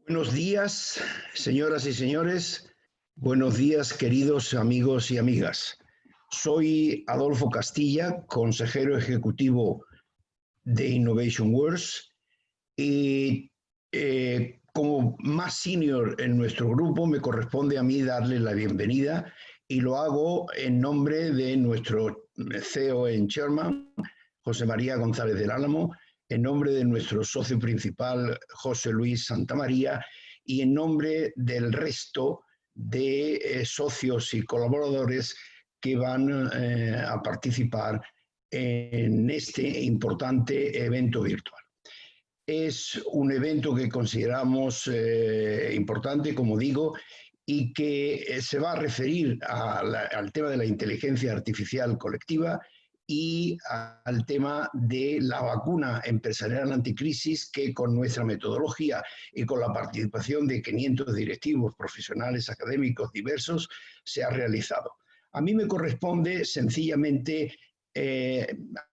Buenos días, señoras y señores. Buenos días, queridos amigos y amigas. Soy Adolfo Castilla, consejero ejecutivo de Innovation Works y como más senior en nuestro grupo me corresponde a mí darle la bienvenida y lo hago en nombre de nuestro CEO en Chairman, José María González del Álamo, en nombre de nuestro socio principal, José Luis Santamaría, y en nombre del resto de socios y colaboradores que van a participar en este importante evento virtual. Es un evento que consideramos importante, como digo, y que se va a referir al tema de la inteligencia artificial colectiva y al tema de la vacuna empresarial anticrisis que con nuestra metodología y con la participación de 500 directivos, profesionales, académicos diversos, se ha realizado. A mí me corresponde sencillamente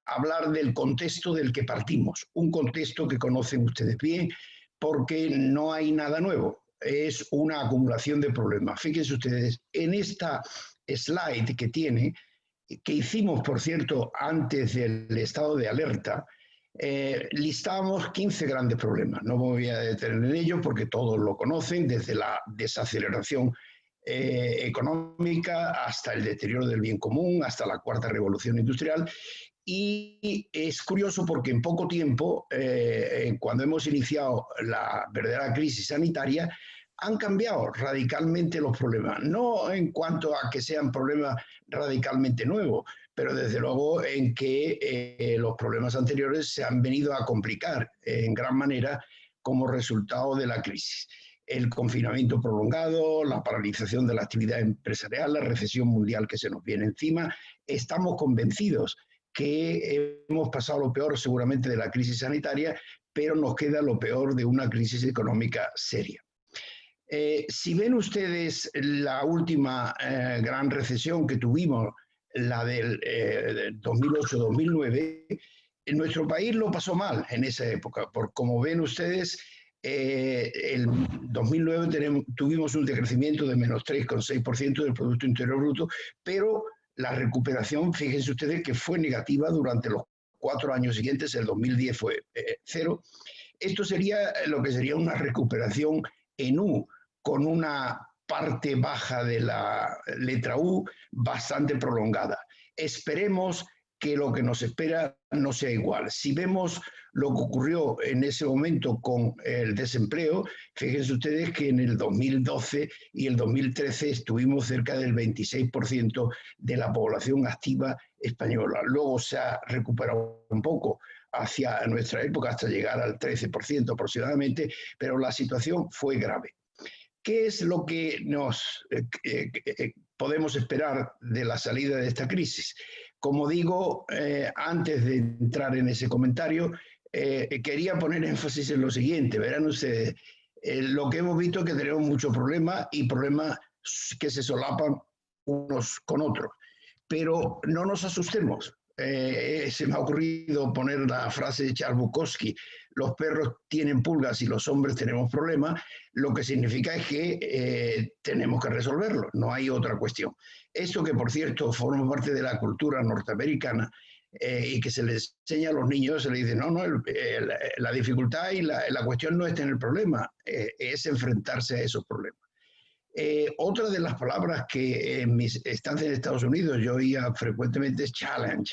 hablar del contexto del que partimos, un contexto que conocen ustedes bien porque no hay nada nuevo, es una acumulación de problemas. Fíjense ustedes, en esta slide que tiene, que hicimos, por cierto, antes del estado de alerta, listábamos 15 grandes problemas. No me voy a detener en ello porque todos lo conocen, desde la desaceleración económica hasta el deterioro del bien común, hasta la cuarta revolución industrial. Y es curioso porque en poco tiempo, cuando hemos iniciado la verdadera crisis sanitaria, han cambiado radicalmente los problemas, no en cuanto a que sean problemas radicalmente nuevos, pero desde luego en que los problemas anteriores se han venido a complicar en gran manera como resultado de la crisis. El confinamiento prolongado, la paralización de la actividad empresarial, la recesión mundial que se nos viene encima. Estamos convencidos que hemos pasado lo peor seguramente de la crisis sanitaria, pero nos queda lo peor de una crisis económica seria. Si ven ustedes la última gran recesión que tuvimos, la del 2008-2009, en nuestro país lo pasó mal en esa época, porque como ven ustedes, el 2009 tuvimos un decrecimiento de menos 3,6% del Producto Interior Bruto, pero la recuperación, fíjense ustedes que fue negativa durante los 4 años siguientes, el 2010 fue cero. Esto sería lo que sería una recuperación en U, con una parte baja de la letra U bastante prolongada. Esperemos que lo que nos espera no sea igual. Si vemos lo que ocurrió en ese momento con el desempleo, fíjense ustedes que en el 2012 y el 2013 estuvimos cerca del 26% de la población activa española. Luego se ha recuperado un poco hacia nuestra época hasta llegar al 13% aproximadamente, pero la situación fue grave. ¿Qué es lo que nos podemos esperar de la salida de esta crisis? Como digo, antes de entrar en ese comentario, quería poner énfasis en lo siguiente. Verán ustedes, lo que hemos visto es que tenemos muchos problemas y problemas que se solapan unos con otros. Pero no nos asustemos. Se me ha ocurrido poner la frase de Charles Bukowski: los perros tienen pulgas y los hombres tenemos problemas, lo que significa es que tenemos que resolverlo, no hay otra cuestión. Esto que, por cierto, forma parte de la cultura norteamericana y que se les enseña a los niños, se les dice, no, la dificultad y la cuestión no es tener problemas, es enfrentarse a esos problemas. Otra de las palabras que en mis estancias en Estados Unidos yo oía frecuentemente es challenge.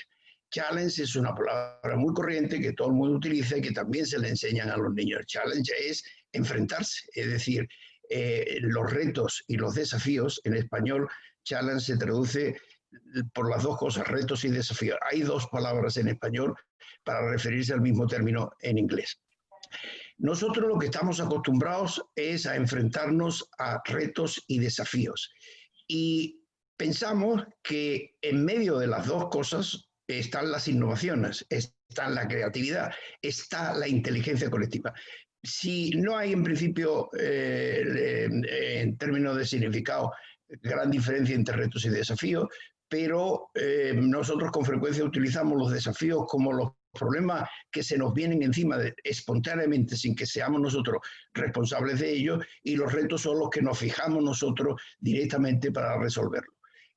Challenge es una palabra muy corriente que todo el mundo utiliza y que también se le enseñan a los niños. Challenge es enfrentarse, es decir, los retos y los desafíos. En español, challenge se traduce por las dos cosas, retos y desafíos. Hay dos palabras en español para referirse al mismo término en inglés. Nosotros lo que estamos acostumbrados es a enfrentarnos a retos y desafíos. Y pensamos que en medio de las dos cosas están las innovaciones, está la creatividad, está la inteligencia colectiva. Si no hay en principio, en términos de significado, gran diferencia entre retos y desafíos, pero nosotros con frecuencia utilizamos los desafíos como los problemas que se nos vienen encima espontáneamente sin que seamos nosotros responsables de ellos, y los retos son los que nos fijamos nosotros directamente para resolverlos.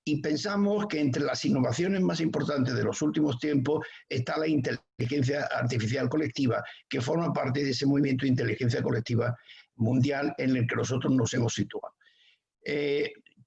Y pensamos que entre las innovaciones más importantes de los últimos tiempos está la inteligencia artificial colectiva, que forma parte de ese movimiento de inteligencia colectiva mundial en el que nosotros nos hemos situado.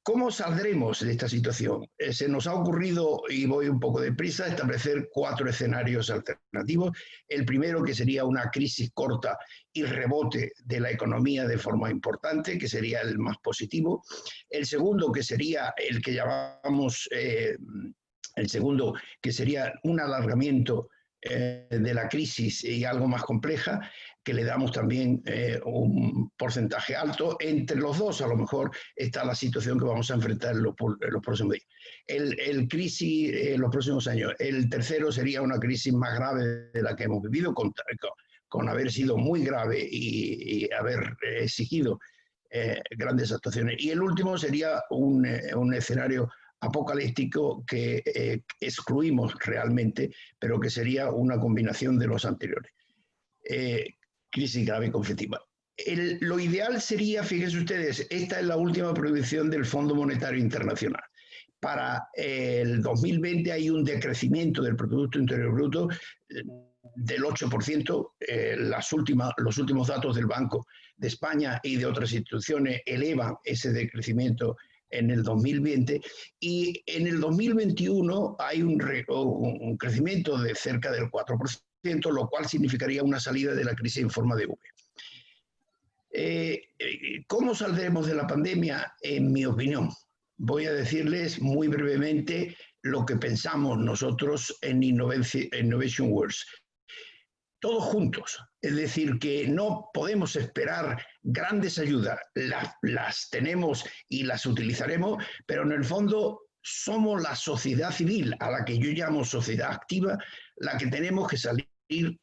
¿Cómo saldremos de esta situación? Se nos ha ocurrido, y voy un poco deprisa, establecer 4 escenarios alternativos. El primero, que sería una crisis corta y rebote de la economía de forma importante, que sería el más positivo. El segundo, que sería el que llamamos, el segundo, que sería un alargamiento de la crisis y algo más compleja, que le damos también un porcentaje alto. Entre los dos, a lo mejor, está la situación que vamos a enfrentar en los próximos días. Los próximos años. El tercero sería una crisis más grave de la que hemos vivido, con haber sido muy grave y haber exigido grandes actuaciones. Y el último sería un escenario apocalíptico que excluimos realmente, pero que sería una combinación de los anteriores. Crisis grave y conflictiva. Lo ideal sería, fíjense ustedes, esta es la última proyección del Fondo Monetario Internacional. Para el 2020 hay un decrecimiento del Producto Interior Bruto del 8%. Los últimos datos del Banco de España y de otras instituciones elevan ese decrecimiento en el 2020, y en el 2021 hay un crecimiento de cerca del 4%, lo cual significaría una salida de la crisis en forma de V. ¿Cómo saldremos de la pandemia? En mi opinión, voy a decirles muy brevemente lo que pensamos nosotros en Innovation Works. Todos juntos, es decir, que no podemos esperar grandes ayudas, las tenemos y las utilizaremos, pero en el fondo somos la sociedad civil, a la que yo llamo sociedad activa, la que tenemos que salir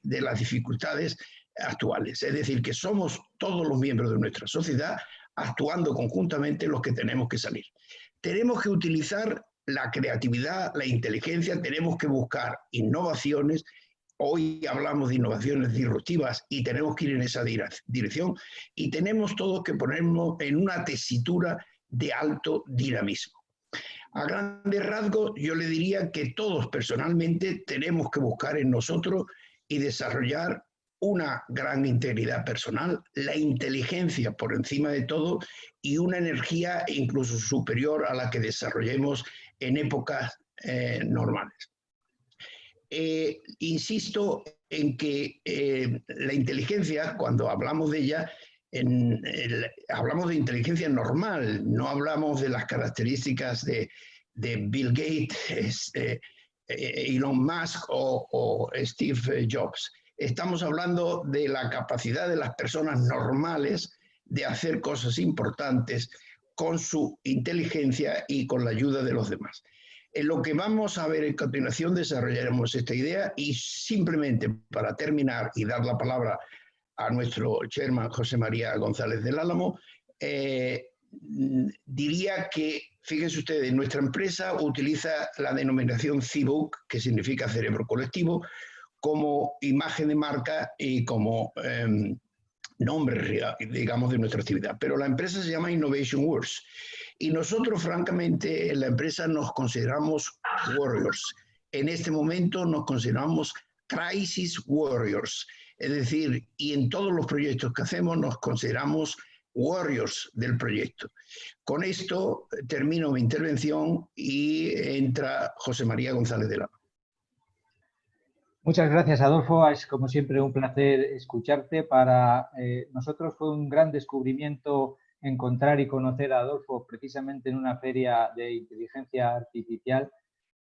de las dificultades actuales. Es decir, que somos todos los miembros de nuestra sociedad actuando conjuntamente los que tenemos que salir. Tenemos que utilizar la creatividad, la inteligencia, tenemos que buscar innovaciones. Hoy hablamos de innovaciones disruptivas y tenemos que ir en esa dirección, y tenemos todos que ponernos en una tesitura de alto dinamismo. A grandes rasgos, yo le diría que todos personalmente tenemos que buscar en nosotros y desarrollar una gran integridad personal, la inteligencia por encima de todo, y una energía incluso superior a la que desarrollemos en épocas normales. Insisto en que la inteligencia, cuando hablamos de ella, hablamos de inteligencia normal, no hablamos de las características de Bill Gates, Elon Musk o Steve Jobs. Estamos hablando de la capacidad de las personas normales de hacer cosas importantes con su inteligencia y con la ayuda de los demás. En lo que vamos a ver en continuación desarrollaremos esta idea, y simplemente para terminar y dar la palabra a nuestro chairman José María González del Álamo, diría que, fíjense ustedes, nuestra empresa utiliza la denominación CBOOK, que significa cerebro colectivo, como imagen de marca y como nombre, digamos, de nuestra actividad. Pero la empresa se llama Innovation Works. Y nosotros, francamente, en la empresa nos consideramos warriors. En este momento nos consideramos crisis warriors. Es decir, y en todos los proyectos que hacemos nos consideramos warriors del proyecto. Con esto termino mi intervención y entra José María González del Álamo. Muchas gracias, Adolfo. Es como siempre un placer escucharte. Para nosotros fue un gran descubrimiento encontrar y conocer a Adolfo precisamente en una feria de inteligencia artificial.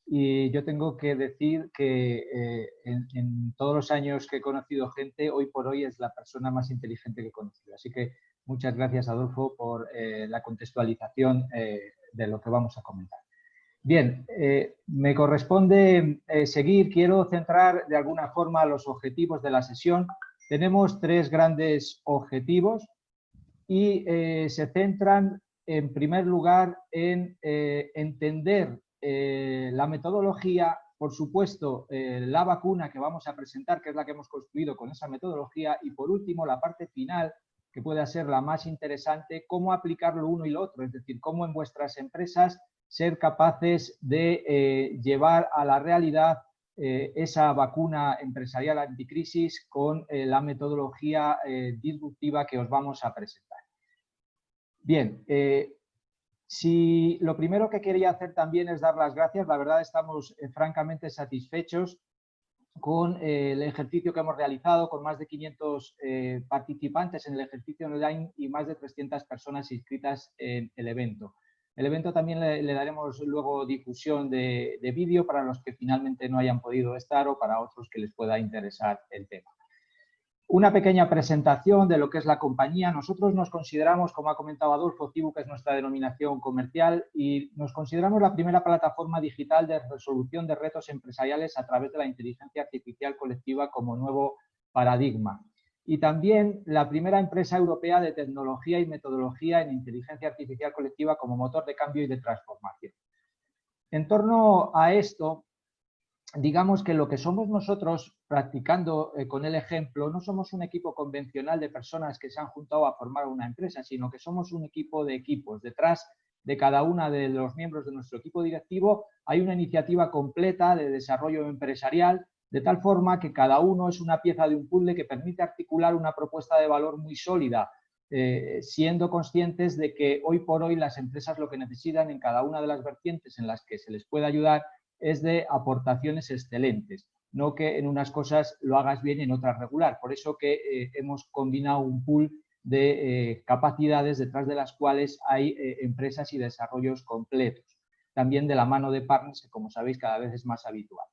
Y yo tengo que decir que en todos los años que he conocido gente, hoy por hoy es la persona más inteligente que he conocido. Así que muchas gracias, Adolfo, por la contextualización de lo que vamos a comentar. Bien, me corresponde seguir. Quiero centrar de alguna forma los objetivos de la sesión. Tenemos 3 grandes objetivos y se centran en primer lugar en entender la metodología por supuesto, la vacuna que vamos a presentar, que es la que hemos construido con esa metodología, y por último, la parte final, que puede ser la más interesante, cómo aplicar lo uno y lo otro, es decir, cómo en vuestras empresas ser capaces de llevar a la realidad esa vacuna empresarial anticrisis con la metodología disruptiva que os vamos a presentar. Bien, si lo primero que quería hacer también es dar las gracias, la verdad estamos francamente satisfechos con el ejercicio que hemos realizado, con más de 500 participantes en el ejercicio online y más de 300 personas inscritas en el evento. El evento también le daremos luego difusión de vídeo para los que finalmente no hayan podido estar o para otros que les pueda interesar el tema. Una pequeña presentación de lo que es la compañía. Nosotros nos consideramos, como ha comentado Adolfo, Cibuk es nuestra denominación comercial y nos consideramos la primera plataforma digital de resolución de retos empresariales a través de la inteligencia artificial colectiva como nuevo paradigma. Y también la primera empresa europea de tecnología y metodología en inteligencia artificial colectiva como motor de cambio y de transformación. En torno a esto, digamos que lo que somos nosotros, practicando con el ejemplo, no somos un equipo convencional de personas que se han juntado a formar una empresa, sino que somos un equipo de equipos. Detrás de cada uno de los miembros de nuestro equipo directivo hay una iniciativa completa de desarrollo empresarial, de tal forma que cada uno es una pieza de un puzzle que permite articular una propuesta de valor muy sólida, siendo conscientes de que hoy por hoy las empresas lo que necesitan en cada una de las vertientes en las que se les puede ayudar es de aportaciones excelentes, no que en unas cosas lo hagas bien y en otras regular. Por eso que hemos combinado un pool de capacidades detrás de las cuales hay empresas y desarrollos completos. También de la mano de partners, que como sabéis cada vez es más habitual.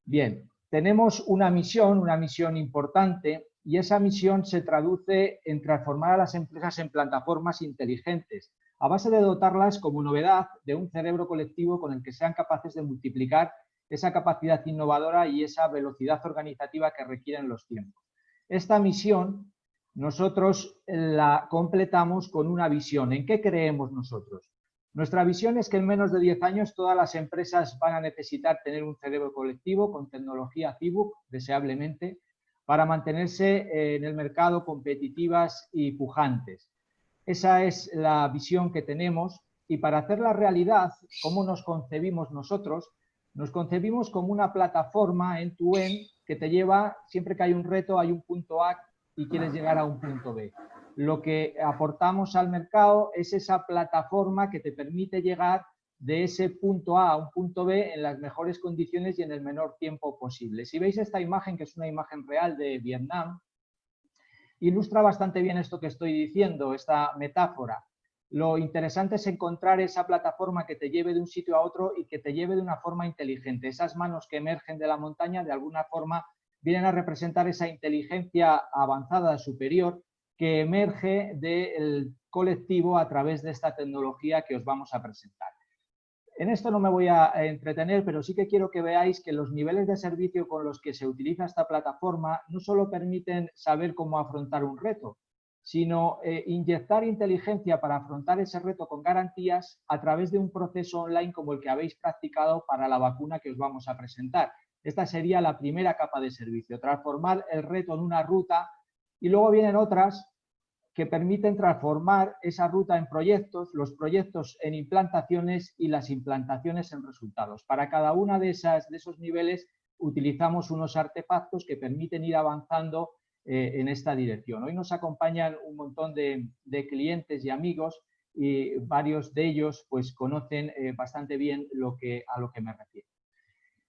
Bien, tenemos una misión importante, y esa misión se traduce en transformar a las empresas en plataformas inteligentes, a base de dotarlas como novedad de un cerebro colectivo con el que sean capaces de multiplicar esa capacidad innovadora y esa velocidad organizativa que requieren los tiempos. Esta misión nosotros la completamos con una visión. ¿En qué creemos nosotros? Nuestra visión es que en menos de 10 años todas las empresas van a necesitar tener un cerebro colectivo con tecnología Cibuk, deseablemente, para mantenerse en el mercado competitivas y pujantes. Esa es la visión que tenemos, y para hacerla realidad, ¿cómo nos concebimos nosotros? Nos concebimos como una plataforma end-to-end que te lleva, siempre que hay un reto, hay un punto A y quieres llegar a un punto B. Lo que aportamos al mercado es esa plataforma que te permite llegar de ese punto A a un punto B en las mejores condiciones y en el menor tiempo posible. Si veis esta imagen, que es una imagen real de Vietnam, ilustra bastante bien esto que estoy diciendo, esta metáfora. Lo interesante es encontrar esa plataforma que te lleve de un sitio a otro y que te lleve de una forma inteligente. Esas manos que emergen de la montaña, de alguna forma, vienen a representar esa inteligencia avanzada superior que emerge del colectivo a través de esta tecnología que os vamos a presentar. En esto no me voy a entretener, pero sí que quiero que veáis que los niveles de servicio con los que se utiliza esta plataforma no solo permiten saber cómo afrontar un reto, sino inyectar inteligencia para afrontar ese reto con garantías a través de un proceso online como el que habéis practicado para la vacuna que os vamos a presentar. Esta sería la primera capa de servicio, transformar el reto en una ruta, y luego vienen otras que permiten transformar esa ruta en proyectos, los proyectos en implantaciones y las implantaciones en resultados. Para cada una de esos niveles utilizamos unos artefactos que permiten ir avanzando en esta dirección. Hoy nos acompañan un montón de clientes y amigos, y varios de ellos pues conocen bastante bien a lo que me refiero.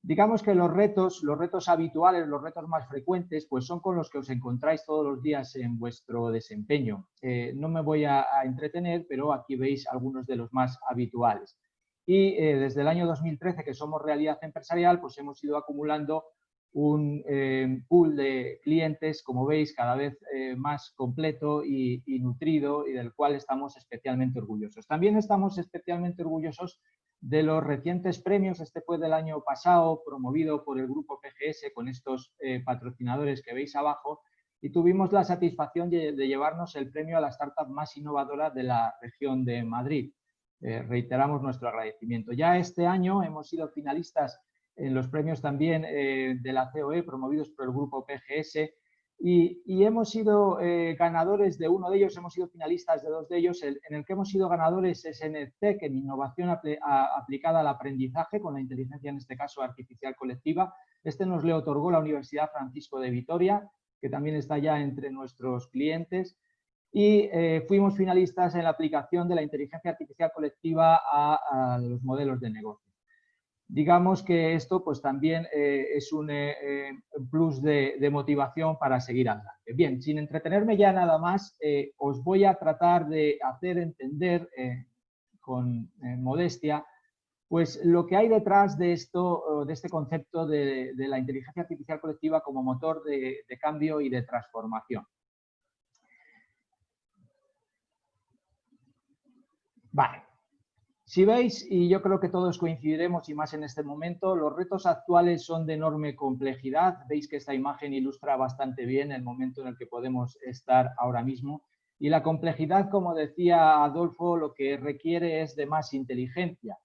Digamos que los retos habituales, los retos más frecuentes, pues son con los que os encontráis todos los días en vuestro desempeño. No me voy a entretener, pero aquí veis algunos de los más habituales. Y desde el año 2013, que somos Realidad Empresarial, pues hemos ido acumulando un pool de clientes, como veis, cada vez más completo y nutrido, y del cual estamos especialmente orgullosos. También estamos especialmente orgullosos de los recientes premios. Este fue del año pasado, promovido por el grupo PGS con estos patrocinadores que veis abajo, y tuvimos la satisfacción de llevarnos el premio a la startup más innovadora de la región de Madrid. Reiteramos nuestro agradecimiento. Ya este año hemos sido finalistas en los premios también de la COE promovidos por el grupo PGS. Y hemos sido ganadores de uno de ellos, hemos sido finalistas de dos de ellos. En el que hemos sido ganadores es en el TEC, en innovación aplicada al aprendizaje, con la inteligencia, en este caso artificial colectiva. Este nos le otorgó la Universidad Francisco de Vitoria, que también está ya entre nuestros clientes. Y fuimos finalistas en la aplicación de la inteligencia artificial colectiva a los modelos de negocio. Digamos que esto pues también es un plus de motivación para seguir adelante. Bien, sin entretenerme ya nada más, os voy a tratar de hacer entender con modestia pues lo que hay detrás de esto, de este concepto de la inteligencia artificial colectiva como motor de cambio y de transformación. Vale. Si veis, y yo creo que todos coincidiremos y más en este momento, los retos actuales son de enorme complejidad. Veis que esta imagen ilustra bastante bien el momento en el que podemos estar ahora mismo. Y la complejidad, como decía Adolfo, lo que requiere es de más inteligencia.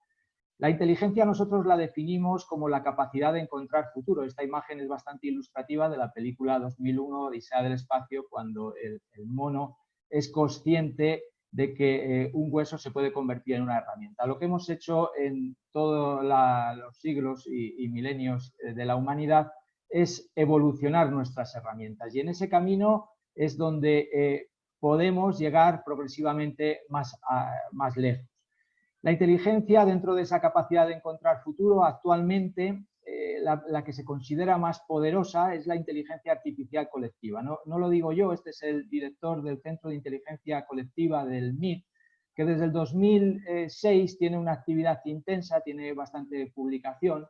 La inteligencia nosotros la definimos como la capacidad de encontrar futuro. Esta imagen es bastante ilustrativa de la película 2001, Odisea del espacio, cuando el mono es consciente de que un hueso se puede convertir en una herramienta. Lo que hemos hecho en todos los siglos y milenios de la humanidad es evolucionar nuestras herramientas, y en ese camino es donde podemos llegar progresivamente más lejos. La inteligencia, dentro de esa capacidad de encontrar futuro, actualmente la que se considera más poderosa es la inteligencia artificial colectiva. No lo digo yo, este es el director del Centro de Inteligencia Colectiva del MIT, que desde el 2006 tiene una actividad intensa, tiene bastante publicación,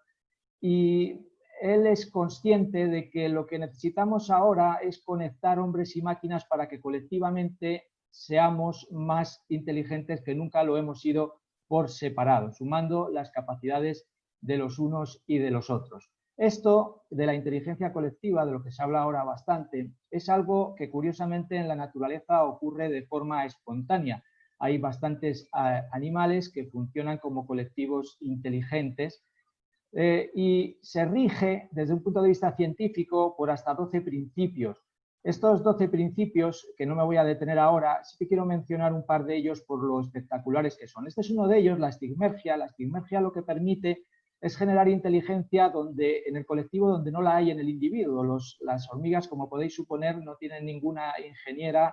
y él es consciente de que lo que necesitamos ahora es conectar hombres y máquinas para que colectivamente seamos más inteligentes que nunca lo hemos sido por separado, sumando las capacidades de los unos y de los otros. Esto de la inteligencia colectiva, de lo que se habla ahora bastante, es algo que curiosamente en la naturaleza ocurre de forma espontánea. Hay bastantes animales que funcionan como colectivos inteligentes y se rige desde un punto de vista científico por hasta 12 principios. Estos 12 principios, que no me voy a detener ahora, sí que quiero mencionar un par de ellos por lo espectaculares que son. Este es uno de ellos, la estigmergia. La estigmergia lo que permite es generar inteligencia en el colectivo donde no la hay en el individuo. Las hormigas, como podéis suponer, no tienen ninguna ingeniera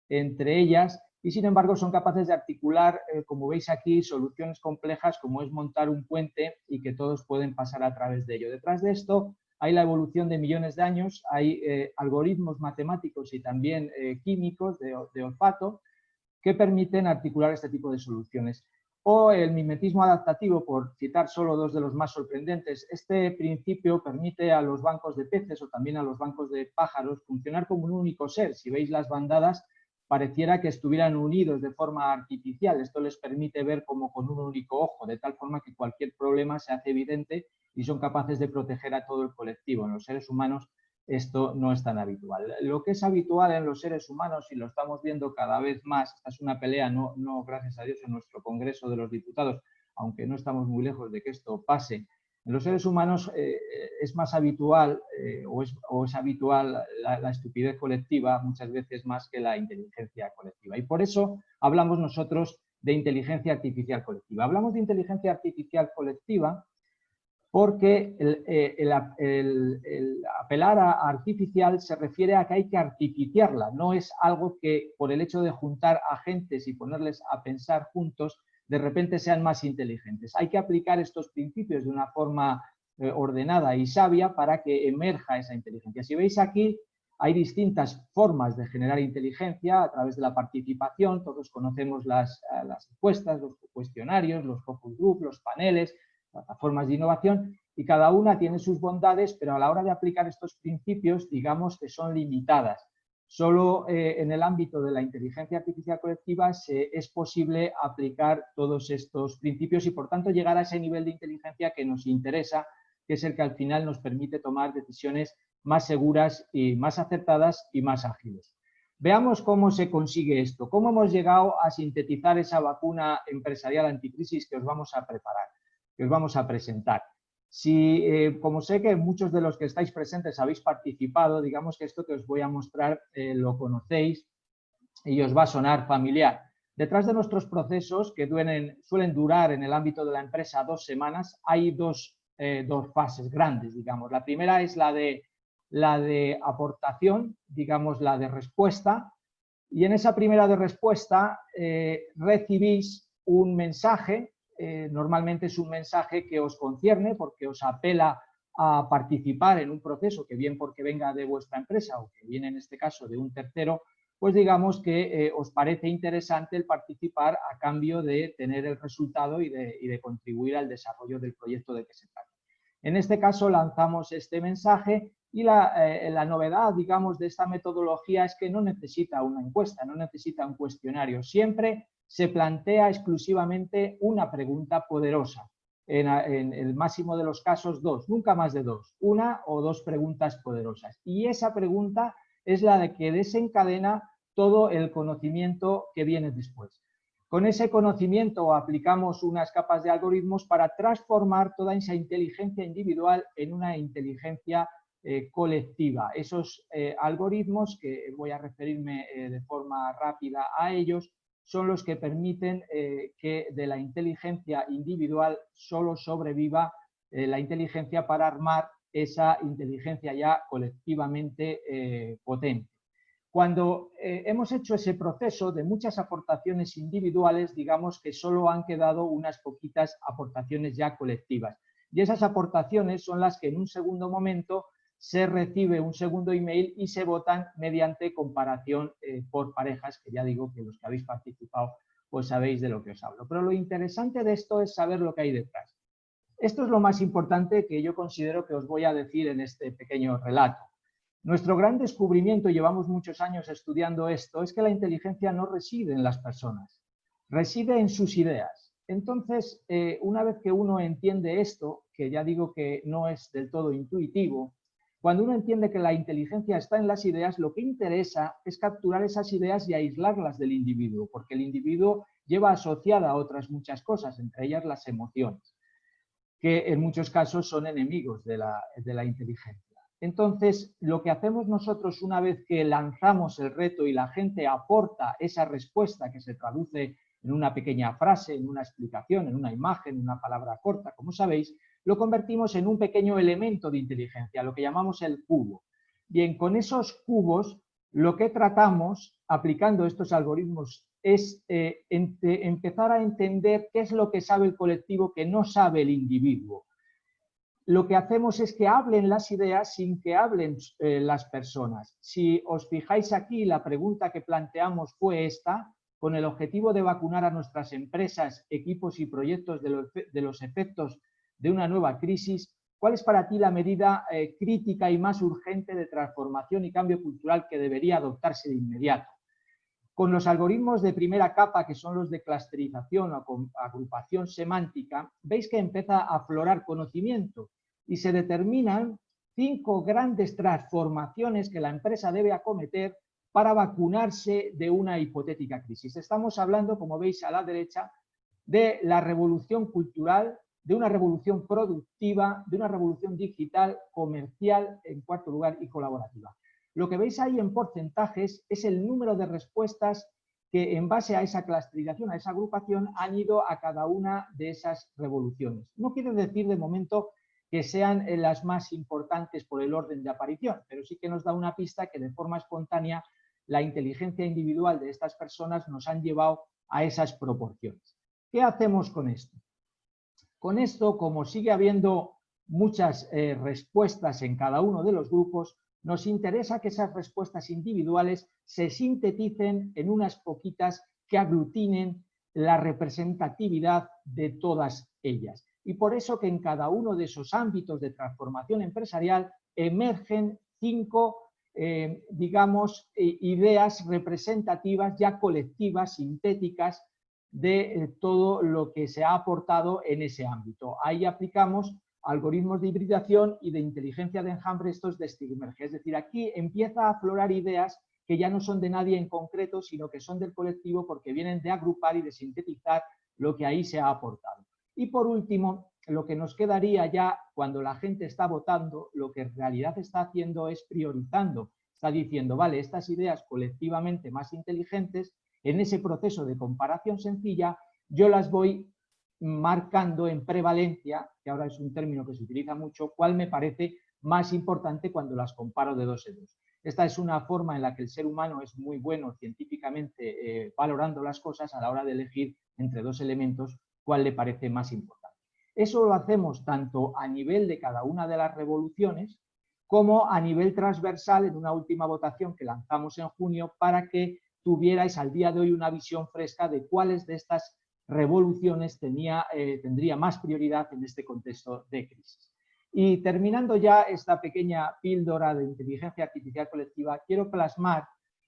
entre ellas y sin embargo son capaces de articular, como veis aquí, soluciones complejas como es montar un puente y que todos pueden pasar a través de ello. Detrás de esto hay la evolución de millones de años, hay algoritmos matemáticos y también químicos de olfato que permiten articular este tipo de soluciones. O el mimetismo adaptativo, por citar solo dos de los más sorprendentes. Este principio permite a los bancos de peces o también a los bancos de pájaros funcionar como un único ser. Si veis las bandadas, pareciera que estuvieran unidos de forma artificial. Esto les permite ver como con un único ojo, de tal forma que cualquier problema se hace evidente y son capaces de proteger a todo el colectivo. En los seres humanos esto no es tan habitual. Lo que es habitual en los seres humanos, y lo estamos viendo cada vez más, esta es una pelea, no gracias a Dios, en nuestro Congreso de los Diputados, aunque no estamos muy lejos de que esto pase. En los seres humanos es más habitual o es habitual la estupidez colectiva muchas veces más que la inteligencia colectiva. Y por eso hablamos nosotros de inteligencia artificial colectiva. Hablamos de inteligencia artificial colectiva porque el apelar a artificial se refiere a que hay que artificiarla. No es algo que por el hecho de juntar agentes y ponerles a pensar juntos de repente sean más inteligentes. Hay que aplicar estos principios de una forma ordenada y sabia para que emerja esa inteligencia. Si veis aquí, hay distintas formas de generar inteligencia a través de la participación. Todos conocemos las encuestas, los cuestionarios, los focus group, los paneles, plataformas de innovación, y cada una tiene sus bondades, pero a la hora de aplicar estos principios, digamos que son limitadas. Solo en el ámbito de la inteligencia artificial colectiva es posible aplicar todos estos principios y, por tanto, llegar a ese nivel de inteligencia que nos interesa, que es el que al final nos permite tomar decisiones más seguras y más acertadas y más ágiles. Veamos cómo se consigue esto, cómo hemos llegado a sintetizar esa vacuna empresarial anticrisis que os vamos a preparar, que os vamos a presentar. Como sé que muchos de los que estáis presentes habéis participado, digamos que esto que os voy a mostrar lo conocéis y os va a sonar familiar. Detrás de nuestros procesos, que suelen durar en el ámbito de la empresa 2 semanas, hay dos fases grandes, digamos. La primera es la de aportación, digamos la de respuesta, y en esa primera de respuesta recibís un mensaje, normalmente es un mensaje que os concierne porque os apela a participar en un proceso que bien porque venga de vuestra empresa o que viene en este caso de un tercero, pues digamos que os parece interesante el participar a cambio de tener el resultado y de contribuir al desarrollo del proyecto de que se trata. En este caso lanzamos este mensaje y la novedad, digamos, de esta metodología es que no necesita una encuesta, no necesita un cuestionario. Siempre se plantea exclusivamente una pregunta poderosa. En el máximo de los casos, 2, nunca más de 2, 1 o 2 preguntas poderosas. Y esa pregunta es la de que desencadena todo el conocimiento que viene después. Con ese conocimiento aplicamos unas capas de algoritmos para transformar toda esa inteligencia individual en una inteligencia colectiva. Esos algoritmos, que voy a referirme de forma rápida a ellos, son los que permiten que de la inteligencia individual solo sobreviva la inteligencia para armar esa inteligencia ya colectivamente potente. Cuando hemos hecho ese proceso de muchas aportaciones individuales, digamos que solo han quedado unas poquitas aportaciones ya colectivas. Y esas aportaciones son las que en un segundo momento se recibe un segundo email y se votan mediante comparación por parejas, que ya digo que los que habéis participado pues sabéis de lo que os hablo. Pero lo interesante de esto es saber lo que hay detrás. Esto es lo más importante que yo considero que os voy a decir en este pequeño relato. Nuestro gran descubrimiento, llevamos muchos años estudiando esto, es que la inteligencia no reside en las personas, reside en sus ideas. Entonces, una vez que uno entiende esto, que ya digo que no es del todo intuitivo, cuando uno entiende que la inteligencia está en las ideas, lo que interesa es capturar esas ideas y aislarlas del individuo, porque el individuo lleva asociada a otras muchas cosas, entre ellas las emociones, que en muchos casos son enemigos de la inteligencia. Entonces, lo que hacemos nosotros una vez que lanzamos el reto y la gente aporta esa respuesta que se traduce en una pequeña frase, en una explicación, en una imagen, en una palabra corta, como sabéis, lo convertimos en un pequeño elemento de inteligencia, lo que llamamos el cubo. Bien, con esos cubos, lo que tratamos, aplicando estos algoritmos, es empezar a entender qué es lo que sabe el colectivo que no sabe el individuo. Lo que hacemos es que hablen las ideas sin que hablen las personas. Si os fijáis aquí, la pregunta que planteamos fue esta, con el objetivo de vacunar a nuestras empresas, equipos y proyectos de los efectos de una nueva crisis. ¿Cuál es para ti la medida crítica y más urgente de transformación y cambio cultural que debería adoptarse de inmediato? Con los algoritmos de primera capa, que son los de clusterización o agrupación semántica, veis que empieza a aflorar conocimiento y se determinan 5 grandes transformaciones que la empresa debe acometer para vacunarse de una hipotética crisis. Estamos hablando, como veis a la derecha, de la revolución cultural, de una revolución productiva, de una revolución digital, comercial, en cuarto lugar, y colaborativa. Lo que veis ahí en porcentajes es el número de respuestas que en base a esa clusterización, a esa agrupación, han ido a cada una de esas revoluciones. No quiere decir de momento que sean las más importantes por el orden de aparición, pero sí que nos da una pista que de forma espontánea la inteligencia individual de estas personas nos han llevado a esas proporciones. ¿Qué hacemos con esto? Con esto, como sigue habiendo muchas respuestas en cada uno de los grupos, nos interesa que esas respuestas individuales se sinteticen en unas poquitas que aglutinen la representatividad de todas ellas. Y por eso que en cada uno de esos ámbitos de transformación empresarial emergen 5, digamos, ideas representativas ya colectivas, sintéticas, de todo lo que se ha aportado en ese ámbito. Ahí aplicamos algoritmos de hibridación y de inteligencia de enjambre, estos de Stigmerge. Es decir, aquí empieza a aflorar ideas que ya no son de nadie en concreto, sino que son del colectivo porque vienen de agrupar y de sintetizar lo que ahí se ha aportado. Y por último, lo que nos quedaría ya cuando la gente está votando, lo que en realidad está haciendo es priorizando. Está diciendo, vale, estas ideas colectivamente más inteligentes, en ese proceso de comparación sencilla, yo las voy marcando en prevalencia, que ahora es un término que se utiliza mucho, cuál me parece más importante cuando las comparo de dos en dos. Esta es una forma en la que el ser humano es muy bueno científicamente valorando las cosas a la hora de elegir entre dos elementos cuál le parece más importante. Eso lo hacemos tanto a nivel de cada una de las revoluciones como a nivel transversal en una última votación que lanzamos en junio para que tuvierais al día de hoy una visión fresca de cuáles de estas revoluciones tendría más prioridad en este contexto de crisis. Y terminando ya esta pequeña píldora de inteligencia artificial colectiva, quiero plasmar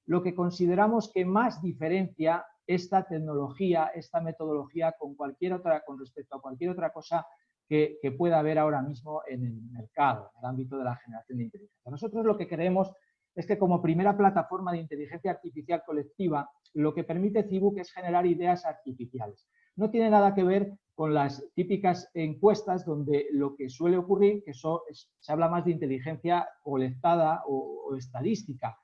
lo que consideramos que más diferencia esta tecnología, esta metodología con respecto a cualquier otra cosa que pueda haber ahora mismo en el mercado, en el ámbito de la generación de inteligencia. Nosotros lo que creemos es que como primera plataforma de inteligencia artificial colectiva, lo que permite Cibuk es generar ideas artificiales. No tiene nada que ver con las típicas encuestas donde lo que suele ocurrir, que se habla más de inteligencia colectada o estadística.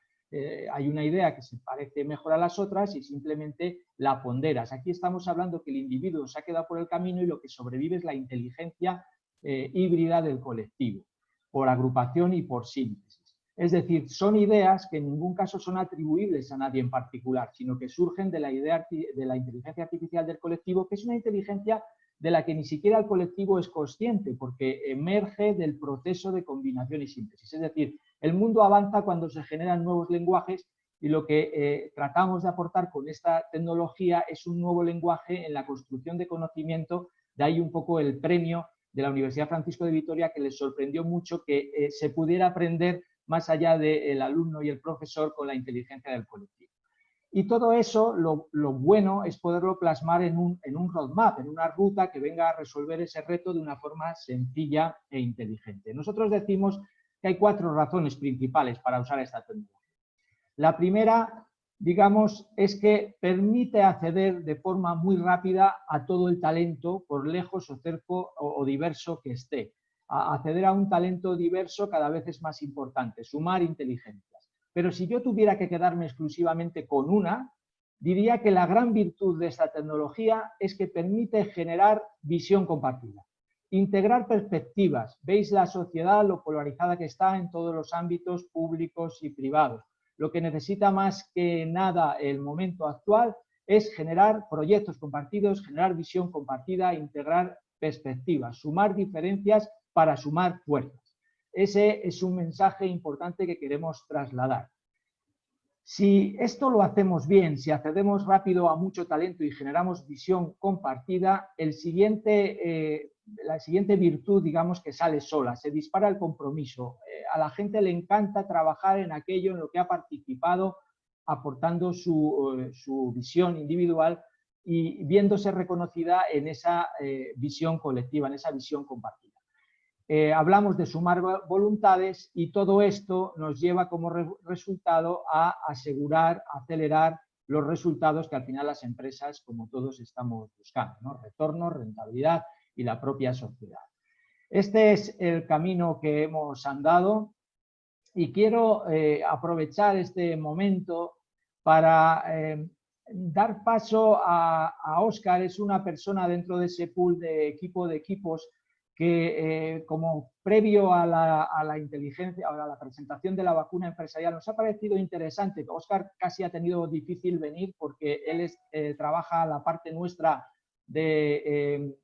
Hay una idea que se parece mejor a las otras y simplemente la ponderas. Aquí estamos hablando que el individuo se ha quedado por el camino y lo que sobrevive es la inteligencia híbrida del colectivo, por agrupación y por síntesis. Es decir, son ideas que en ningún caso son atribuibles a nadie en particular, sino que surgen de la idea de la inteligencia artificial del colectivo, que es una inteligencia de la que ni siquiera el colectivo es consciente, porque emerge del proceso de combinación y síntesis. Es decir, el mundo avanza cuando se generan nuevos lenguajes y lo que tratamos de aportar con esta tecnología es un nuevo lenguaje en la construcción de conocimiento. De ahí un poco el premio de la Universidad Francisco de Vitoria, que les sorprendió mucho que se pudiera aprender más allá del alumno y el profesor con la inteligencia del colectivo. Y todo eso, lo bueno es poderlo plasmar en un roadmap, en una ruta que venga a resolver ese reto de una forma sencilla e inteligente. Nosotros decimos que hay 4 razones principales para usar esta tecnología. La primera, digamos, es que permite acceder de forma muy rápida a todo el talento, por lejos o cerca o diverso que esté. Acceder a un talento diverso cada vez es más importante, sumar inteligencias. Pero si yo tuviera que quedarme exclusivamente con una, diría que la gran virtud de esta tecnología es que permite generar visión compartida, integrar perspectivas. Veis la sociedad, lo polarizada que está en todos los ámbitos públicos y privados. Lo que necesita más que nada el momento actual es generar proyectos compartidos, generar visión compartida, integrar perspectivas, sumar diferencias para sumar fuerzas. Ese es un mensaje importante que queremos trasladar. Si esto lo hacemos bien, si accedemos rápido a mucho talento y generamos visión compartida, la siguiente virtud, digamos, que sale sola, se dispara el compromiso. A la gente le encanta trabajar en aquello en lo que ha participado, aportando su visión individual y viéndose reconocida en esa visión colectiva, en esa visión compartida. Hablamos de sumar voluntades y todo esto nos lleva como resultado a asegurar, acelerar los resultados que al final las empresas, como todos, estamos buscando, ¿no? Retorno, rentabilidad y la propia sociedad. Este es el camino que hemos andado y quiero aprovechar este momento para dar paso a Óscar. Es una persona dentro de ese pool de equipos que como previo a la inteligencia, a la presentación de la vacuna empresarial, nos ha parecido interesante. Óscar casi ha tenido difícil venir porque él trabaja la parte nuestra de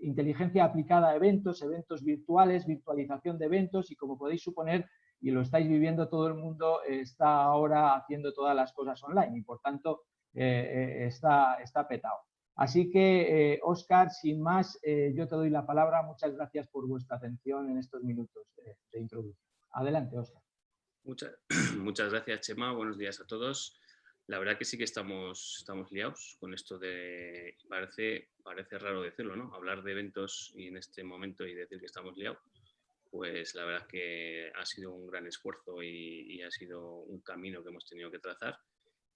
inteligencia aplicada a eventos virtuales, virtualización de eventos, y como podéis suponer, y lo estáis viviendo, todo el mundo está ahora haciendo todas las cosas online y por tanto está petado. Así que, Óscar, sin más, yo te doy la palabra. Muchas gracias por vuestra atención en estos minutos de introducción. Adelante, Óscar. Muchas gracias, Chema. Buenos días a todos. La verdad que sí que estamos liados con esto de... Parece raro decirlo, ¿no? Hablar de eventos y en este momento y decir que estamos liados, pues la verdad es que ha sido un gran esfuerzo y ha sido un camino que hemos tenido que trazar.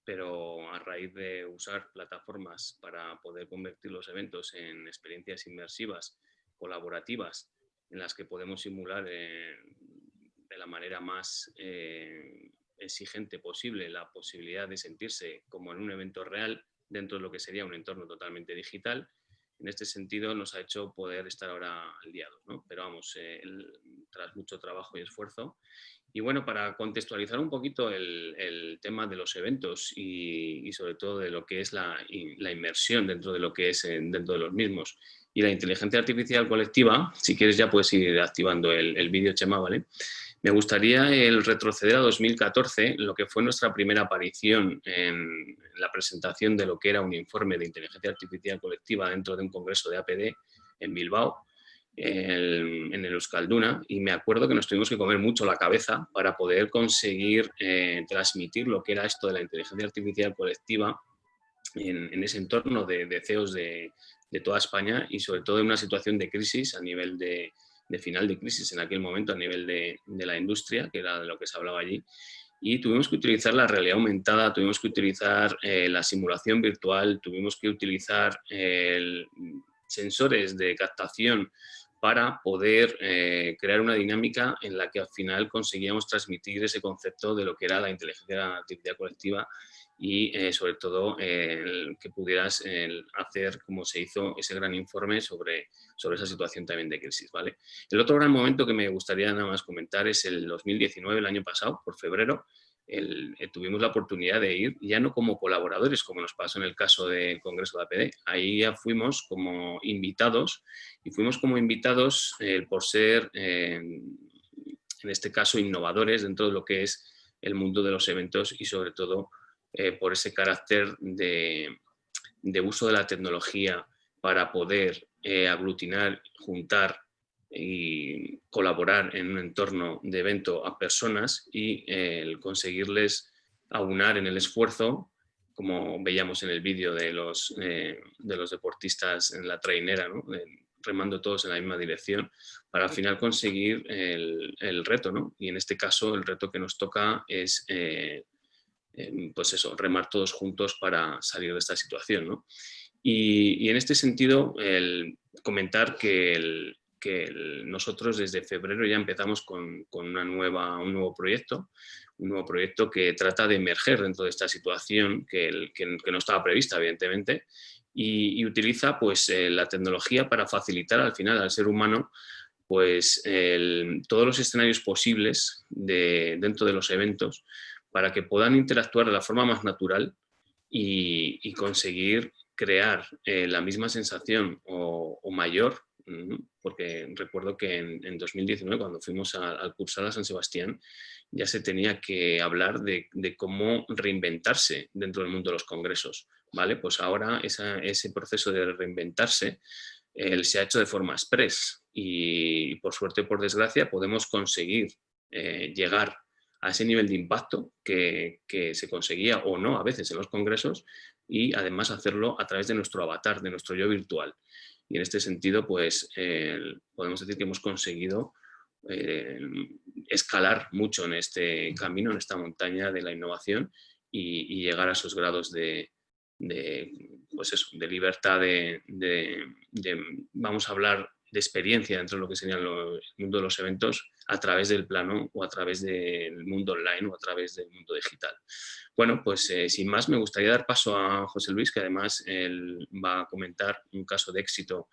Pero a raíz de usar plataformas para poder convertir los eventos en experiencias inmersivas colaborativas en las que podemos simular de la manera más exigente posible la posibilidad de sentirse como en un evento real dentro de lo que sería un entorno totalmente digital. En este sentido nos ha hecho poder estar ahora al día 2, ¿no? Pero vamos, tras mucho trabajo y esfuerzo. Y bueno, para contextualizar un poquito el tema de los eventos y sobre todo de lo que es la inmersión dentro de lo que es dentro de los mismos y la inteligencia artificial colectiva, si quieres ya puedes ir activando el vídeo, Chema, ¿vale? Me gustaría retroceder a 2014, lo que fue nuestra primera aparición en la presentación de lo que era un informe de inteligencia artificial colectiva dentro de un congreso de APD en Bilbao, en el Euskalduna, y me acuerdo que nos tuvimos que comer mucho la cabeza para poder conseguir transmitir lo que era esto de la inteligencia artificial colectiva en ese entorno de CEOs de toda España y sobre todo en una situación de crisis a nivel de final de crisis en aquel momento a nivel de la industria, que era de lo que se hablaba allí. Y tuvimos que utilizar la realidad aumentada, tuvimos que utilizar la simulación virtual, tuvimos que utilizar sensores de captación para poder crear una dinámica en la que al final conseguíamos transmitir ese concepto de lo que era la inteligencia artificial colectiva y sobre todo que pudieras hacer, como se hizo, ese gran informe sobre esa situación también de crisis, ¿vale? El otro gran momento que me gustaría nada más comentar es el 2019, el año pasado, por febrero, tuvimos la oportunidad de ir, ya no como colaboradores, como nos pasó en el caso del Congreso de APD, ahí ya fuimos como invitados, y fuimos como invitados por ser, en este caso, innovadores dentro de lo que es el mundo de los eventos y sobre todo por ese carácter de uso de la tecnología para poder aglutinar, juntar y colaborar en un entorno de evento a personas y el conseguirles aunar en el esfuerzo, como veíamos en el vídeo de los deportistas en la trainera, ¿no? Remando todos en la misma dirección, para al final conseguir el reto, ¿no? Y en este caso el reto que nos toca es pues eso, remar todos juntos para salir de esta situación, ¿no? Y en este sentido, el comentar que nosotros desde febrero ya empezamos con un nuevo proyecto que trata de emerger dentro de esta situación que no estaba prevista, evidentemente, y utiliza pues, la tecnología para facilitar al final al ser humano pues, todos los escenarios posibles dentro de los eventos para que puedan interactuar de la forma más natural y conseguir crear la misma sensación o mayor, porque recuerdo que en 2019, cuando fuimos al Cursal San Sebastián, ya se tenía que hablar de cómo reinventarse dentro del mundo de los congresos, ¿vale? Pues ahora ese proceso de reinventarse se ha hecho de forma express y por suerte o por desgracia podemos conseguir llegar a ese nivel de impacto que se conseguía o no a veces en los congresos y además hacerlo a través de nuestro avatar, de nuestro yo virtual. Y en este sentido, pues podemos decir que hemos conseguido escalar mucho en este camino, en esta montaña de la innovación y llegar a esos grados pues eso, de libertad, vamos a hablar de experiencia dentro de lo que sería el mundo de los eventos a través del plano o a través del mundo online o a través del mundo digital. Bueno, pues sin más me gustaría dar paso a José Luis, que además él va a comentar un caso de éxito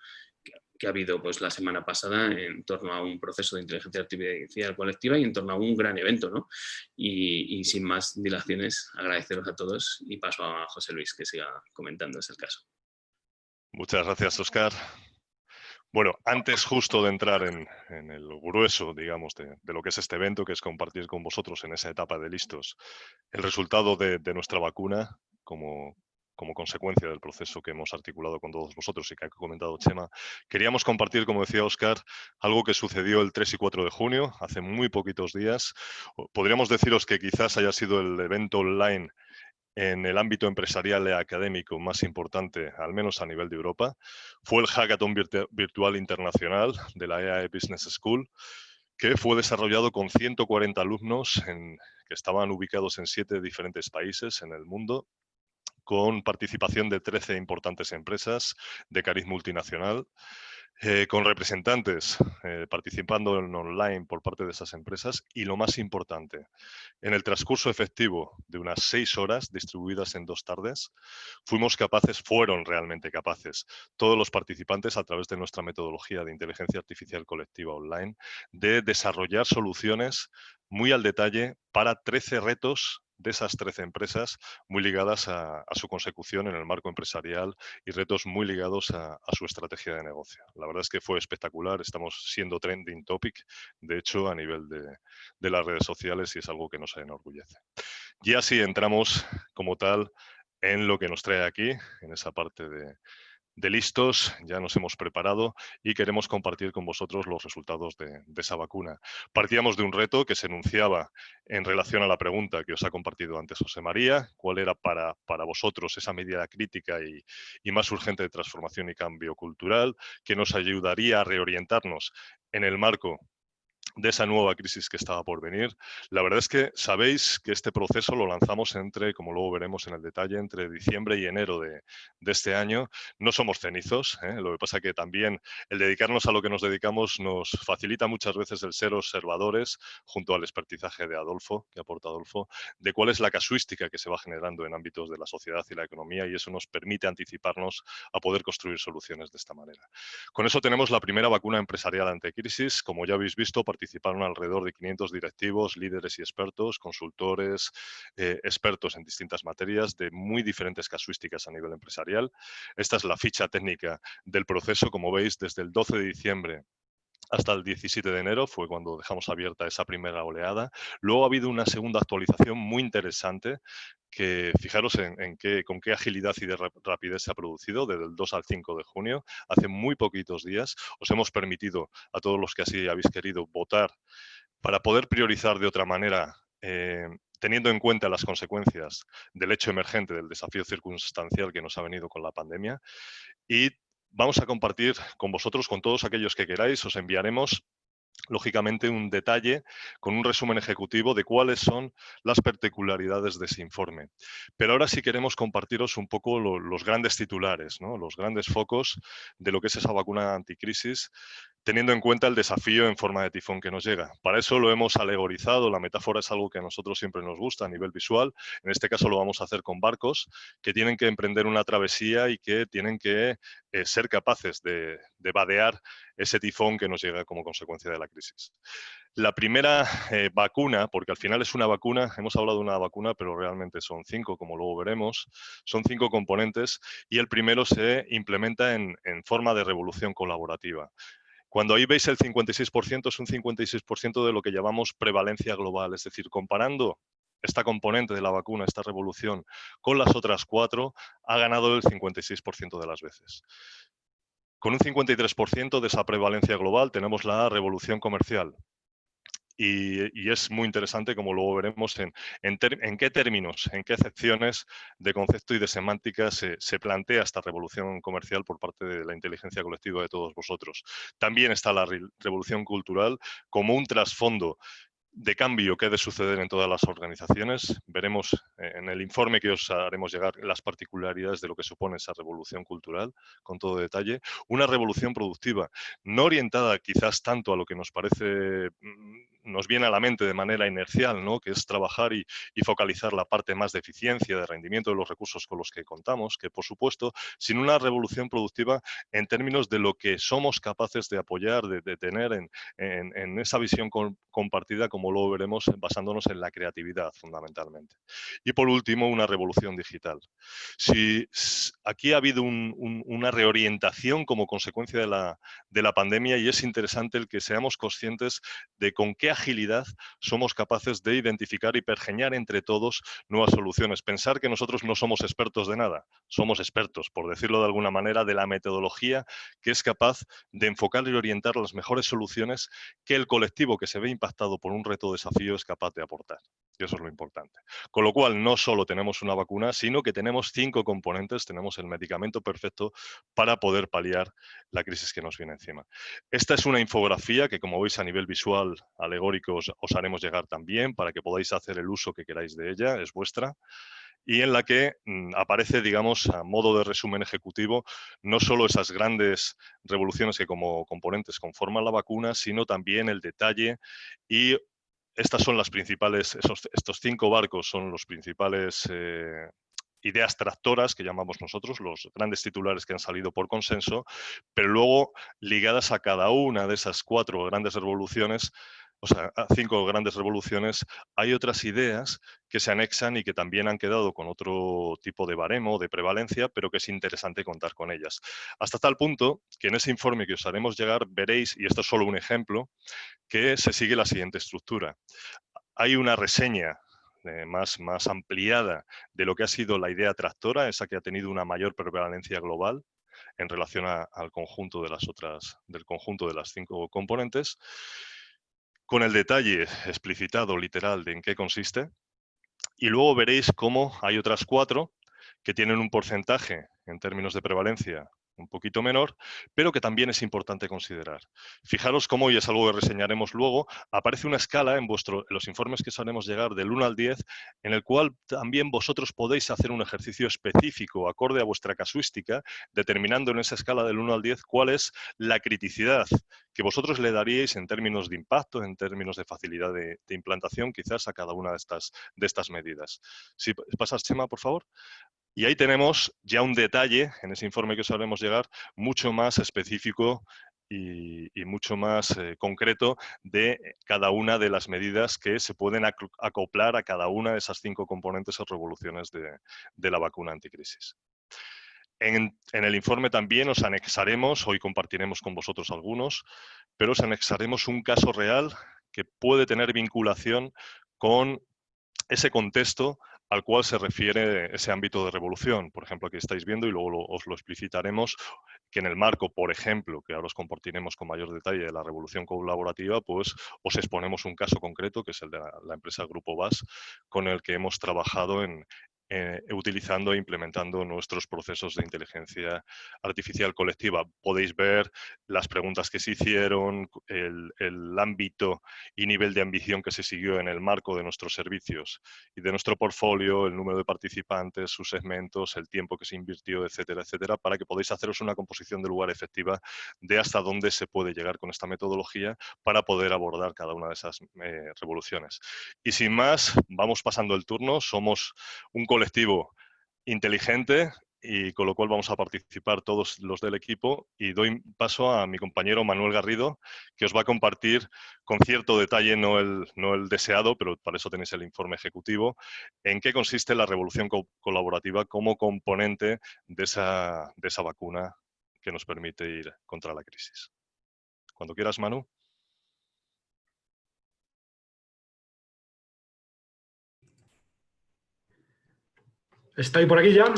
que ha habido pues, la semana pasada en torno a un proceso de inteligencia artificial colectiva y en torno a un gran evento, ¿no? Y sin más dilaciones, agradeceros a todos y paso a José Luis que siga comentando ese caso. Muchas gracias, Óscar. Bueno, antes justo de entrar en el grueso, digamos, de lo que es este evento, que es compartir con vosotros en esa etapa de listos el resultado de nuestra vacuna como consecuencia del proceso que hemos articulado con todos vosotros y que ha comentado Chema, queríamos compartir, como decía Óscar, algo que sucedió el 3 y 4 de junio, hace muy poquitos días. Podríamos deciros que quizás haya sido el evento online en el ámbito empresarial y académico más importante, al menos a nivel de Europa. Fue el Hackathon Virtual Internacional de la EAE Business School, que fue desarrollado con 140 alumnos que estaban ubicados en 7 diferentes países en el mundo, con participación de 13 importantes empresas de cariz multinacional. con representantes participando en online por parte de esas empresas y, lo más importante, en el transcurso efectivo de unas 6 horas distribuidas en 2 tardes, fueron realmente capaces, todos los participantes a través de nuestra metodología de inteligencia artificial colectiva online, de desarrollar soluciones muy al detalle para 13 retos de esas 13 empresas muy ligadas a su consecución en el marco empresarial y retos muy ligados a su estrategia de negocio. La verdad es que fue espectacular, estamos siendo trending topic, de hecho, a nivel de las redes sociales, y es algo que nos enorgullece. Y así entramos como tal en lo que nos trae aquí, en esa parte de listos. Ya nos hemos preparado y queremos compartir con vosotros los resultados de esa vacuna. Partíamos de un reto que se enunciaba en relación a la pregunta que os ha compartido antes José María: ¿cuál era para vosotros esa medida crítica y más urgente de transformación y cambio cultural que nos ayudaría a reorientarnos en el marco de esa nueva crisis que estaba por venir? La verdad es que sabéis que este proceso lo lanzamos como luego veremos en el detalle, entre diciembre y enero de este año. No somos cenizos, lo que pasa que también el dedicarnos a lo que nos dedicamos nos facilita muchas veces el ser observadores, junto al expertizaje de Adolfo, que aporta Adolfo, de cuál es la casuística que se va generando en ámbitos de la sociedad y la economía, y eso nos permite anticiparnos a poder construir soluciones de esta manera. Con eso tenemos la primera vacuna empresarial ante crisis. Como ya habéis visto, participaron alrededor de 500 directivos, líderes y expertos, consultores, expertos en distintas materias de muy diferentes casuísticas a nivel empresarial. Esta es la ficha técnica del proceso. Como veis, desde el 12 de diciembre hasta el 17 de enero fue cuando dejamos abierta esa primera oleada. Luego ha habido una segunda actualización muy interesante, que fijaros con qué agilidad y de rapidez se ha producido desde el 2 al 5 de junio. Hace muy poquitos días os hemos permitido a todos los que así habéis querido votar para poder priorizar de otra manera, teniendo en cuenta las consecuencias del hecho emergente, del desafío circunstancial que nos ha venido con la pandemia. Y vamos a compartir con vosotros, con todos aquellos que queráis, os enviaremos lógicamente un detalle con un resumen ejecutivo de cuáles son las particularidades de ese informe. Pero ahora sí queremos compartiros un poco los grandes titulares, ¿no? Los grandes focos de lo que es esa vacuna anticrisis, teniendo en cuenta el desafío en forma de tifón que nos llega. Para eso lo hemos alegorizado, la metáfora es algo que a nosotros siempre nos gusta a nivel visual. En este caso lo vamos a hacer con barcos que tienen que emprender una travesía y que tienen que ser capaces de vadear ese tifón que nos llega como consecuencia de la crisis. La primera vacuna, porque al final es una vacuna, hemos hablado de una vacuna, pero realmente son 5, como luego veremos, son 5 componentes, y el primero se implementa en forma de revolución colaborativa. Cuando ahí veis el 56%, es un 56% de lo que llamamos prevalencia global, es decir, comparando esta componente de la vacuna, esta revolución, con las otras 4, ha ganado el 56% de las veces. Con un 53% de esa prevalencia global tenemos la revolución comercial. Y es muy interesante, como luego veremos, en qué términos, en qué acepciones de concepto y de semántica se plantea esta revolución comercial por parte de la inteligencia colectiva de todos vosotros. También está la revolución cultural como un trasfondo de cambio que ha de suceder en todas las organizaciones. Veremos en el informe que os haremos llegar las particularidades de lo que supone esa revolución cultural, con todo detalle. Una revolución productiva, no orientada quizás tanto a lo que nos parece, nos viene a la mente de manera inercial, ¿no? Que es trabajar y focalizar la parte más de eficiencia, de rendimiento de los recursos con los que contamos, que por supuesto, sin una revolución productiva en términos de lo que somos capaces de apoyar, de tener en esa visión compartida, como luego veremos, basándonos en la creatividad fundamentalmente. Y por último, una revolución digital. Si aquí ha habido una reorientación como consecuencia de la pandemia, y es interesante el que seamos conscientes de con qué agilidad somos capaces de identificar y pergeñar entre todos nuevas soluciones. Pensar que nosotros no somos expertos de nada, somos expertos, por decirlo de alguna manera, de la metodología que es capaz de enfocar y orientar las mejores soluciones que el colectivo que se ve impactado por un reto o desafío es capaz de aportar. Y eso es lo importante. Con lo cual, no solo tenemos una vacuna, sino que tenemos 5 componentes, tenemos el medicamento perfecto para poder paliar la crisis que nos viene encima. Esta es una infografía que, como veis, a nivel visual, alegórico, os haremos llegar también para que podáis hacer el uso que queráis de ella, es vuestra. y en la que aparece, digamos, a modo de resumen ejecutivo, no solo esas grandes revoluciones que como componentes conforman la vacuna, sino también el detalle y estas son las principales, estos 5 barcos son los principales ideas tractoras que llamamos nosotros, los grandes titulares que han salido por consenso, pero luego ligadas a cada una de esas 4 grandes revoluciones, o sea, a 5 grandes revoluciones, hay otras ideas que se anexan y que también han quedado con otro tipo de baremo, de prevalencia, pero que es interesante contar con ellas. Hasta tal punto que en ese informe que os haremos llegar veréis, y esto es solo un ejemplo, que se sigue la siguiente estructura. Hay una reseña más ampliada de lo que ha sido la idea tractora, esa que ha tenido una mayor prevalencia global en relación al conjunto de del conjunto de las 5 componentes, con el detalle explicitado literal de en qué consiste, y luego veréis cómo hay otras 4 que tienen un porcentaje en términos de prevalencia un poquito menor, pero que también es importante considerar. Fijaros cómo, y es algo que reseñaremos luego, aparece una escala en los informes que os haremos llegar del 1 al 10, en el cual también vosotros podéis hacer un ejercicio específico, acorde a vuestra casuística, determinando en esa escala del 1 al 10 cuál es la criticidad que vosotros le daríais en términos de impacto, en términos de facilidad de implantación, quizás a cada una de estas medidas. Si pasas, Chema, por favor. Y ahí tenemos ya un detalle, en ese informe que os haremos llegar, mucho más específico y mucho más concreto de cada una de las medidas que se pueden acoplar a cada una de esas 5 componentes o revoluciones de la vacuna anticrisis. En el informe también os anexaremos, hoy compartiremos con vosotros algunos, pero os anexaremos un caso real que puede tener vinculación con ese contexto al cual se refiere ese ámbito de revolución. Por ejemplo, aquí estáis viendo, y luego os lo explicitaremos, que en el marco, por ejemplo, que ahora os compartiremos con mayor detalle de la revolución colaborativa, pues os exponemos un caso concreto, que es el de la empresa Grupo VAS, con el que hemos trabajado utilizando e implementando nuestros procesos de inteligencia artificial colectiva. Podéis ver las preguntas que se hicieron, el ámbito y nivel de ambición que se siguió en el marco de nuestros servicios y de nuestro portfolio, el número de participantes, sus segmentos, el tiempo que se invirtió, etcétera, etcétera, para que podáis haceros una composición de lugar efectiva de hasta dónde se puede llegar con esta metodología para poder abordar cada una de esas revoluciones. Y sin más, vamos pasando el turno. Somos un colectivo inteligente y con lo cual vamos a participar todos los del equipo, y doy paso a mi compañero Manuel Garrido, que os va a compartir con cierto detalle, no el deseado, pero para eso tenéis el informe ejecutivo, en qué consiste la revolución colaborativa como componente de esa vacuna que nos permite ir contra la crisis. Cuando quieras, Manu. Estoy por aquí ya.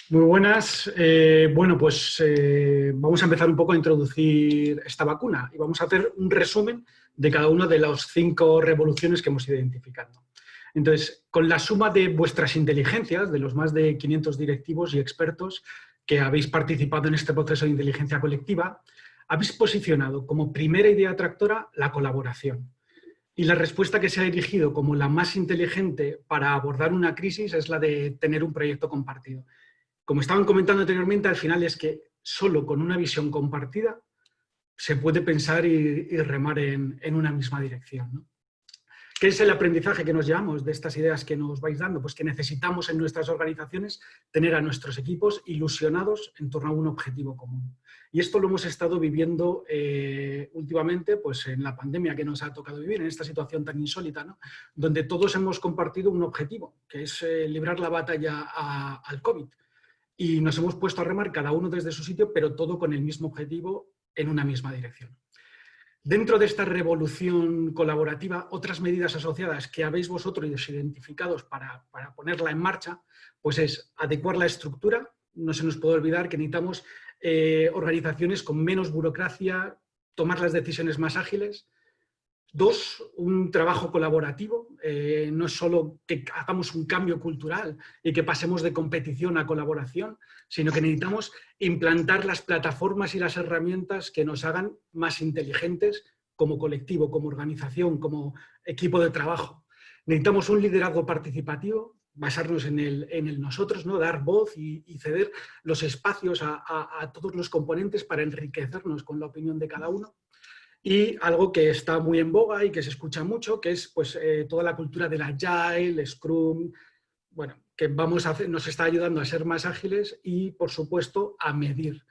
Muy buenas. Bueno, pues vamos a empezar un poco a introducir esta vacuna y vamos a hacer un resumen de cada una de las 5 revoluciones que hemos ido identificando. Entonces, con la suma de vuestras inteligencias, de los más de 500 directivos y expertos que habéis participado en este proceso de inteligencia colectiva, habéis posicionado como primera idea tractora la colaboración. Y la respuesta que se ha elegido como la más inteligente para abordar una crisis es la de tener un proyecto compartido. Como estaban comentando anteriormente, al final es que solo con una visión compartida se puede pensar y remar en una misma dirección, ¿no? ¿Qué es el aprendizaje que nos llevamos de estas ideas que nos vais dando? Pues que necesitamos en nuestras organizaciones tener a nuestros equipos ilusionados en torno a un objetivo común. Y esto lo hemos estado viviendo últimamente pues en la pandemia que nos ha tocado vivir, en esta situación tan insólita, ¿no? Donde todos hemos compartido un objetivo, que es librar la batalla al COVID. Y nos hemos puesto a remar cada uno desde su sitio, pero todo con el mismo objetivo en una misma dirección. Dentro de esta revolución colaborativa, otras medidas asociadas que habéis vosotros identificados para ponerla en marcha, pues es adecuar la estructura. No se nos puede olvidar que necesitamos organizaciones con menos burocracia, tomar las decisiones más ágiles. 2, un trabajo colaborativo. No es solo que hagamos un cambio cultural y que pasemos de competición a colaboración, sino que necesitamos implantar las plataformas y las herramientas que nos hagan más inteligentes como colectivo, como organización, como equipo de trabajo. Necesitamos un liderazgo participativo, basarnos en el nosotros, ¿no? Dar voz y ceder los espacios a todos los componentes para enriquecernos con la opinión de cada uno. Y algo que está muy en boga y que se escucha mucho, que es pues, toda la cultura del Agile, Scrum, bueno, que nos está ayudando a ser más ágiles y, por supuesto, a medir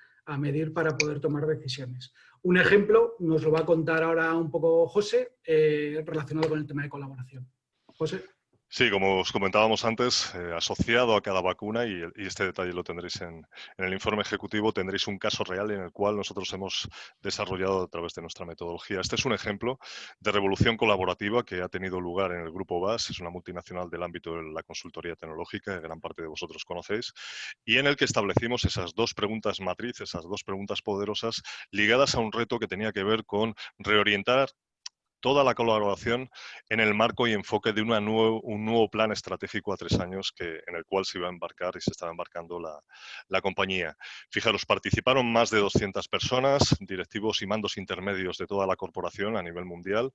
para poder tomar decisiones. Un ejemplo nos lo va a contar ahora un poco José, relacionado con el tema de colaboración. José. Sí, como os comentábamos antes, asociado a cada vacuna, y este detalle lo tendréis en el informe ejecutivo, tendréis un caso real en el cual nosotros hemos desarrollado a través de nuestra metodología. Este es un ejemplo de revolución colaborativa que ha tenido lugar en el Grupo VAS, es una multinacional del ámbito de la consultoría tecnológica, que gran parte de vosotros conocéis, y en el que establecimos esas dos preguntas matriz, esas dos preguntas poderosas, ligadas a un reto que tenía que ver con reorientar toda la colaboración en el marco y enfoque de un nuevo plan estratégico a 3 años en el cual se iba a embarcar y se estaba embarcando la compañía. Fijaros, participaron más de 200 personas, directivos y mandos intermedios de toda la corporación a nivel mundial.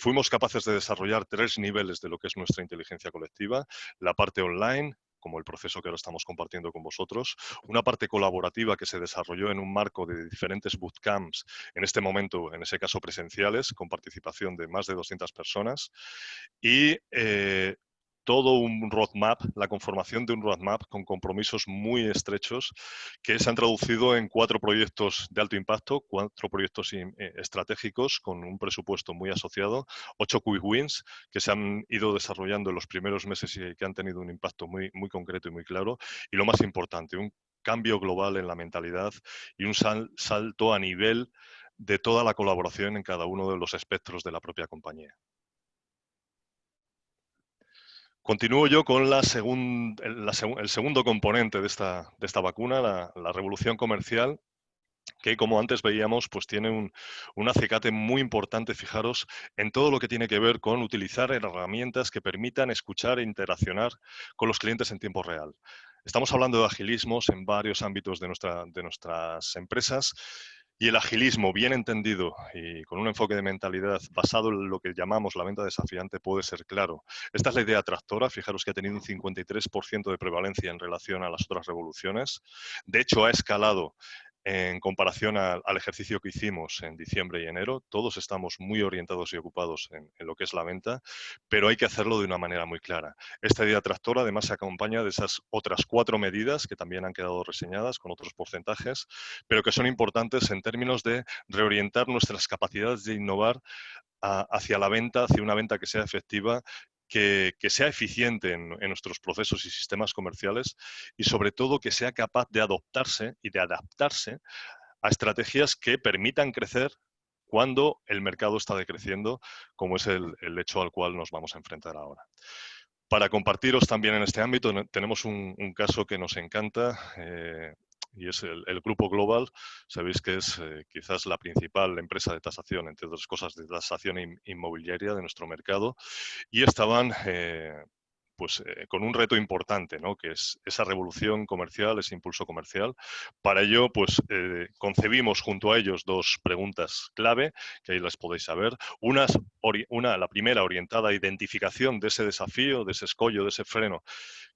Fuimos capaces de desarrollar 3 niveles de lo que es nuestra inteligencia colectiva, la parte online, como el proceso que ahora estamos compartiendo con vosotros, una parte colaborativa que se desarrolló en un marco de diferentes bootcamps, en este momento, en ese caso presenciales, con participación de más de 200 personas, y todo un roadmap, la conformación de un roadmap con compromisos muy estrechos que se han traducido en 4 proyectos de alto impacto, 4 proyectos estratégicos con un presupuesto muy asociado, 8 quick wins que se han ido desarrollando en los primeros meses y que han tenido un impacto muy, muy concreto y muy claro. Y lo más importante, un cambio global en la mentalidad y un salto a nivel de toda la colaboración en cada uno de los espectros de la propia compañía. Continúo yo con el segundo componente de esta vacuna, la revolución comercial, que como antes veíamos, pues tiene un acicate muy importante, fijaros, en todo lo que tiene que ver con utilizar herramientas que permitan escuchar e interaccionar con los clientes en tiempo real. Estamos hablando de agilismos en varios ámbitos de nuestras empresas. Y el agilismo, bien entendido y con un enfoque de mentalidad basado en lo que llamamos la venta desafiante, puede ser claro. Esta es la idea tractora. Fijaros que ha tenido un 53% de prevalencia en relación a las otras revoluciones. De hecho, ha escalado en comparación al ejercicio que hicimos en diciembre y enero. Todos estamos muy orientados y ocupados en lo que es la venta, pero hay que hacerlo de una manera muy clara. Esta idea tractora además se acompaña de esas otras 4 medidas que también han quedado reseñadas con otros porcentajes, pero que son importantes en términos de reorientar nuestras capacidades de innovar hacia la venta, hacia una venta que sea efectiva, que sea eficiente en nuestros procesos y sistemas comerciales y sobre todo que sea capaz de adoptarse y de adaptarse a estrategias que permitan crecer cuando el mercado está decreciendo, como es el hecho al cual nos vamos a enfrentar ahora. Para compartiros también en este ámbito, tenemos un caso que nos encanta, y es el Grupo Global. Sabéis que es quizás la principal empresa de tasación, entre otras cosas, de tasación inmobiliaria de nuestro mercado, y estaban con un reto importante, ¿no? Que es esa revolución comercial, ese impulso comercial. Para ello, pues concebimos junto a ellos 2 preguntas clave, que ahí las podéis saber. La primera orientada a identificación de ese desafío, de ese escollo, de ese freno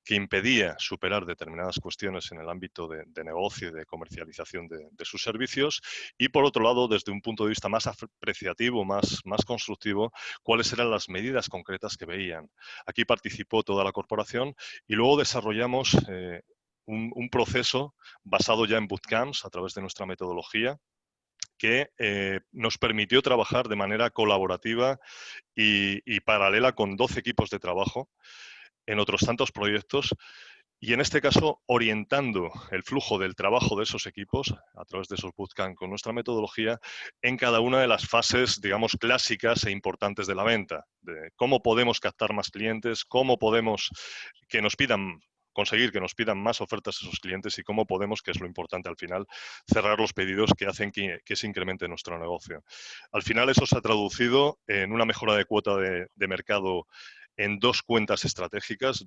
que impedía superar determinadas cuestiones en el ámbito de negocio y de comercialización de sus servicios. Y por otro lado, desde un punto de vista más apreciativo, más constructivo, cuáles eran las medidas concretas que veían. Aquí participó toda la corporación y luego desarrollamos un proceso basado ya en bootcamps a través de nuestra metodología, que nos permitió trabajar de manera colaborativa y paralela con 12 equipos de trabajo en otros tantos proyectos, y en este caso orientando el flujo del trabajo de esos equipos a través de esos bootcamps con nuestra metodología en cada una de las fases, digamos, clásicas e importantes de la venta, de cómo podemos captar más clientes, cómo podemos conseguir que nos pidan más ofertas a esos clientes y cómo podemos, que es lo importante al final, cerrar los pedidos que hacen que se incremente nuestro negocio. Al final eso se ha traducido en una mejora de cuota de mercado en 2 cuentas estratégicas,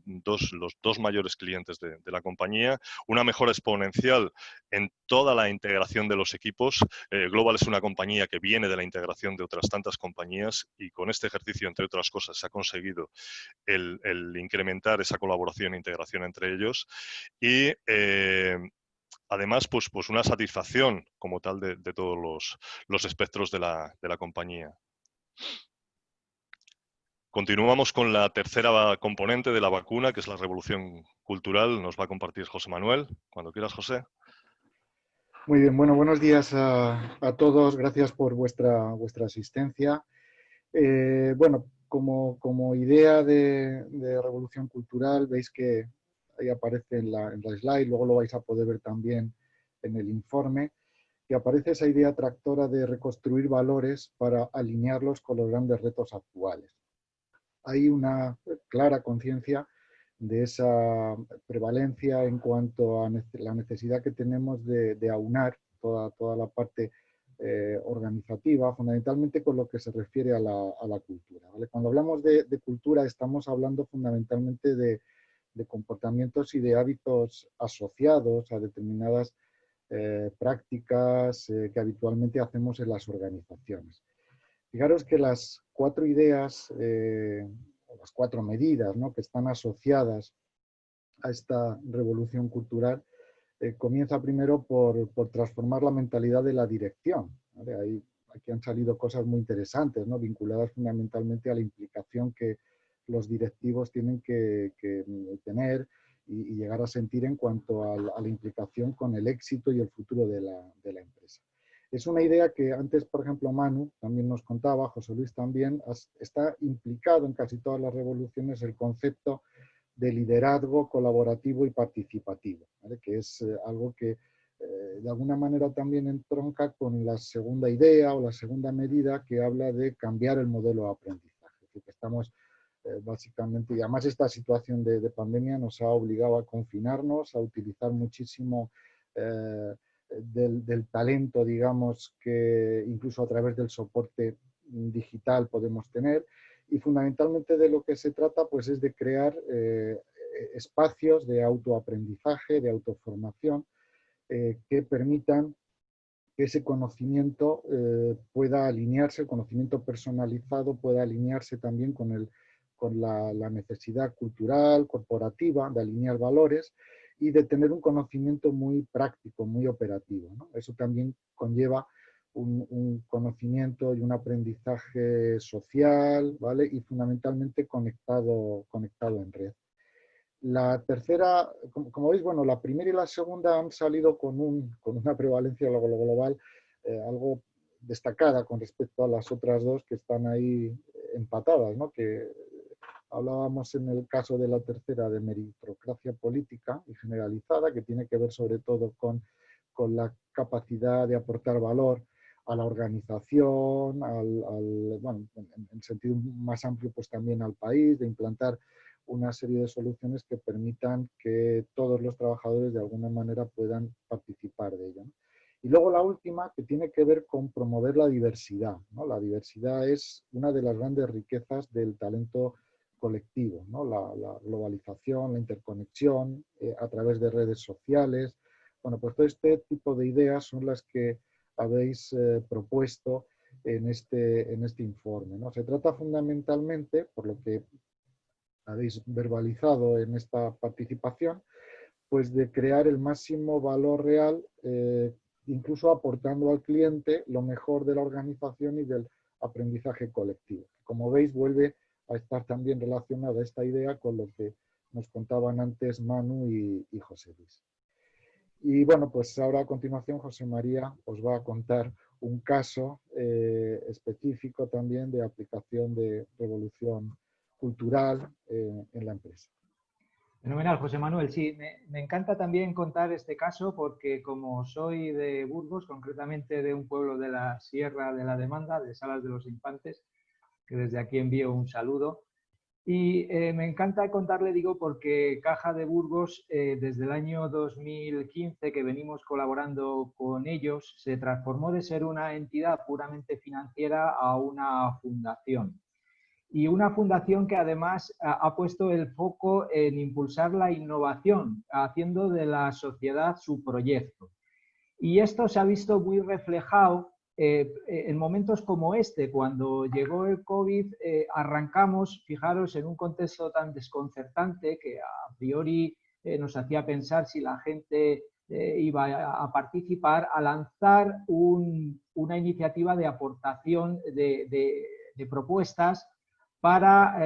los 2 mayores clientes de la compañía, una mejora exponencial en toda la integración de los equipos. Global es una compañía que viene de la integración de otras tantas compañías y con este ejercicio, entre otras cosas, se ha conseguido el incrementar esa colaboración e integración entre ellos y además pues una satisfacción como tal de todos los espectros de la compañía. Continuamos con la tercera componente de la vacuna, que es la revolución cultural. Nos va a compartir José Manuel. Cuando quieras, José. Muy bien, bueno, buenos días a todos. Gracias por vuestra asistencia. Bueno, como idea de revolución cultural, veis que ahí aparece en la slide, luego lo vais a poder ver también en el informe, que aparece esa idea tractora de reconstruir valores para alinearlos con los grandes retos actuales. Hay una clara conciencia de esa prevalencia en cuanto a la necesidad que tenemos de aunar toda la parte organizativa, fundamentalmente con lo que se refiere a la cultura, ¿vale? Cuando hablamos de cultura estamos hablando fundamentalmente de comportamientos y de hábitos asociados a determinadas prácticas que habitualmente hacemos en las organizaciones. Fijaros que las 4 ideas, o las 4 medidas, ¿no?, que están asociadas a esta revolución cultural, comienza primero por transformar la mentalidad de la dirección, ¿vale? Aquí han salido cosas muy interesantes, ¿no?, vinculadas fundamentalmente a la implicación que los directivos tienen que tener y llegar a sentir en cuanto a la implicación con el éxito y el futuro de la empresa. Es una idea que antes, por ejemplo, Manu también nos contaba, José Luis también, está implicado en casi todas las revoluciones el concepto de liderazgo colaborativo y participativo, ¿vale? Que es algo que de alguna manera también entronca con la segunda idea o la segunda medida que habla de cambiar el modelo de aprendizaje. Es decir, que estamos básicamente, y además esta situación de pandemia nos ha obligado a confinarnos, a utilizar muchísimo del talento, digamos, que incluso a través del soporte digital podemos tener, y fundamentalmente de lo que se trata pues es de crear espacios de autoaprendizaje, de autoformación, que permitan que ese conocimiento pueda alinearse, el conocimiento personalizado pueda alinearse también con la necesidad cultural, corporativa, de alinear valores y de tener un conocimiento muy práctico, muy operativo, ¿no? Eso también conlleva un conocimiento y un aprendizaje social, ¿vale? Y fundamentalmente conectado en red. La tercera, como veis, bueno, la primera y la segunda han salido con una prevalencia global algo destacada con respecto a las otras 2 que están ahí empatadas, ¿no? Que hablábamos en el caso de la tercera de meritocracia política y generalizada, que tiene que ver sobre todo con la capacidad de aportar valor a la organización, bueno, en sentido más amplio, pues también al país, de implantar una serie de soluciones que permitan que todos los trabajadores de alguna manera puedan participar de ello, ¿no? Y luego la última, que tiene que ver con promover la diversidad, ¿no? La diversidad es una de las grandes riquezas del talento colectivo, ¿no? La globalización, la interconexión a través de redes sociales. Bueno, pues todo este tipo de ideas son las que habéis propuesto en este informe, ¿no? Se trata fundamentalmente, por lo que habéis verbalizado en esta participación, pues de crear el máximo valor real, incluso aportando al cliente lo mejor de la organización y del aprendizaje colectivo. Como veis, vuelve a estar también relacionada esta idea con lo que nos contaban antes Manu y José Luis. Y bueno, pues ahora a continuación José María os va a contar un caso específico también de aplicación de revolución cultural en la empresa. Fenomenal, José Manuel. Sí, me encanta también contar este caso porque como soy de Burgos, concretamente de un pueblo de la Sierra de la Demanda, de Salas de los Infantes, que desde aquí envío un saludo. Y me encanta contarle, digo, porque Caja de Burgos, desde el año 2015 que venimos colaborando con ellos, se transformó de ser una entidad puramente financiera a una fundación. y una fundación que además ha puesto el foco en impulsar la innovación, haciendo de la sociedad su proyecto. Y esto se ha visto muy reflejado en momentos como este, cuando llegó el COVID, arrancamos, fijaros, en un contexto tan desconcertante que a priori nos hacía pensar si la gente iba a participar, a lanzar una iniciativa de aportación de propuestas para